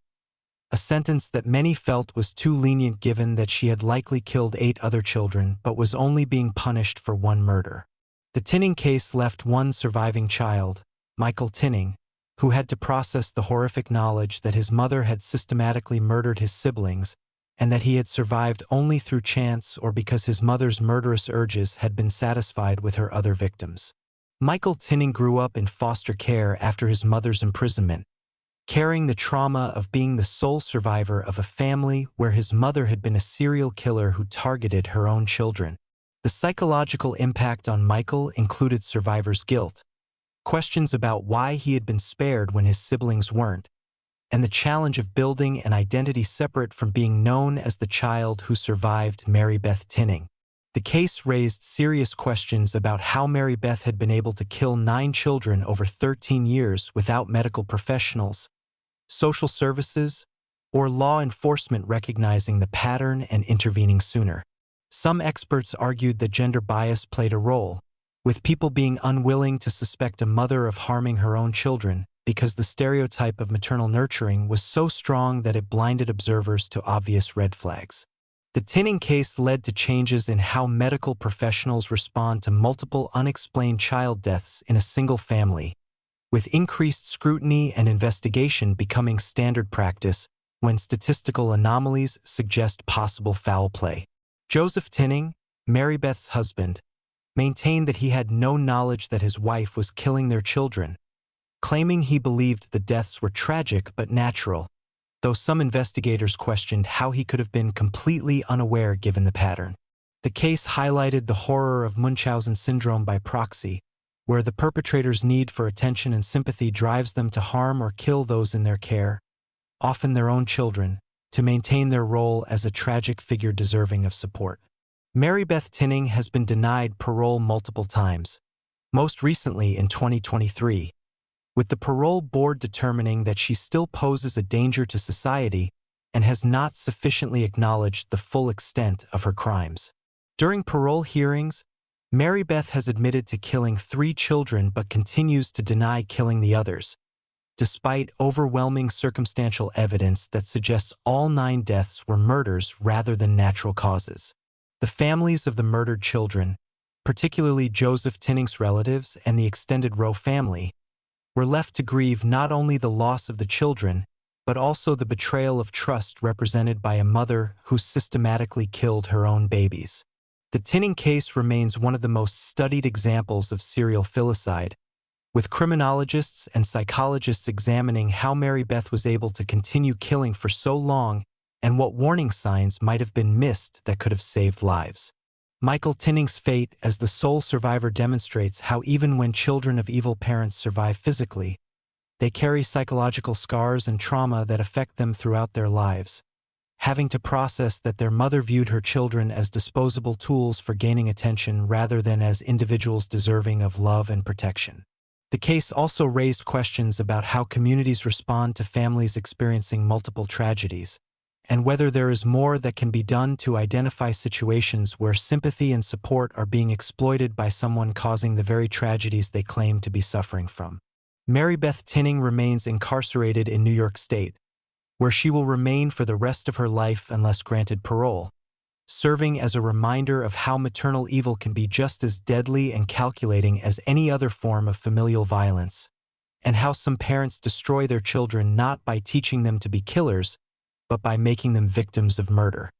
a sentence that many felt was too lenient given that she had likely killed 8 other children but was only being punished for one murder. The Tinning case left one surviving child, Michael Tinning, who had to process the horrific knowledge that his mother had systematically murdered his siblings and that he had survived only through chance or because his mother's murderous urges had been satisfied with her other victims. Michael Tinning grew up in foster care after his mother's imprisonment, carrying the trauma of being the sole survivor of a family where his mother had been a serial killer who targeted her own children. The psychological impact on Michael included survivor's guilt, questions about why he had been spared when his siblings weren't, and the challenge of building an identity separate from being known as the child who survived Mary Beth Tinning. The case raised serious questions about how Mary Beth had been able to kill 9 children over 13 years without medical professionals, social services, or law enforcement recognizing the pattern and intervening sooner. Some experts argued that gender bias played a role, with people being unwilling to suspect a mother of harming her own children because the stereotype of maternal nurturing was so strong that it blinded observers to obvious red flags. The Tinning case led to changes in how medical professionals respond to multiple unexplained child deaths in a single family, with increased scrutiny and investigation becoming standard practice when statistical anomalies suggest possible foul play. Joseph Tinning, Mary Beth's husband, maintained that he had no knowledge that his wife was killing their children, claiming he believed the deaths were tragic but natural, though some investigators questioned how he could have been completely unaware given the pattern. The case highlighted the horror of Munchausen syndrome by proxy, where the perpetrator's need for attention and sympathy drives them to harm or kill those in their care, often their own children, to maintain their role as a tragic figure deserving of support. Mary Beth Tinning has been denied parole multiple times, most recently in 2023, with the parole board determining that she still poses a danger to society and has not sufficiently acknowledged the full extent of her crimes. During parole hearings, Mary Beth has admitted to killing 3 children but continues to deny killing the others, despite overwhelming circumstantial evidence that suggests all 9 deaths were murders rather than natural causes. The families of the murdered children, particularly Joseph Tinning's relatives and the extended Rowe family, were left to grieve not only the loss of the children, but also the betrayal of trust represented by a mother who systematically killed her own babies. The Tinning case remains one of the most studied examples of serial filicide, with criminologists and psychologists examining how Mary Beth was able to continue killing for so long and what warning signs might have been missed that could have saved lives. Michael Tinning's fate as the sole survivor demonstrates how even when children of evil parents survive physically, they carry psychological scars and trauma that affect them throughout their lives, having to process that their mother viewed her children as disposable tools for gaining attention rather than as individuals deserving of love and protection. The case also raised questions about how communities respond to families experiencing multiple tragedies, and whether there is more that can be done to identify situations where sympathy and support are being exploited by someone causing the very tragedies they claim to be suffering from. Mary Beth Tinning remains incarcerated in New York State, where she will remain for the rest of her life unless granted parole, serving as a reminder of how maternal evil can be just as deadly and calculating as any other form of familial violence, and how some parents destroy their children not by teaching them to be killers, but by making them victims of murder.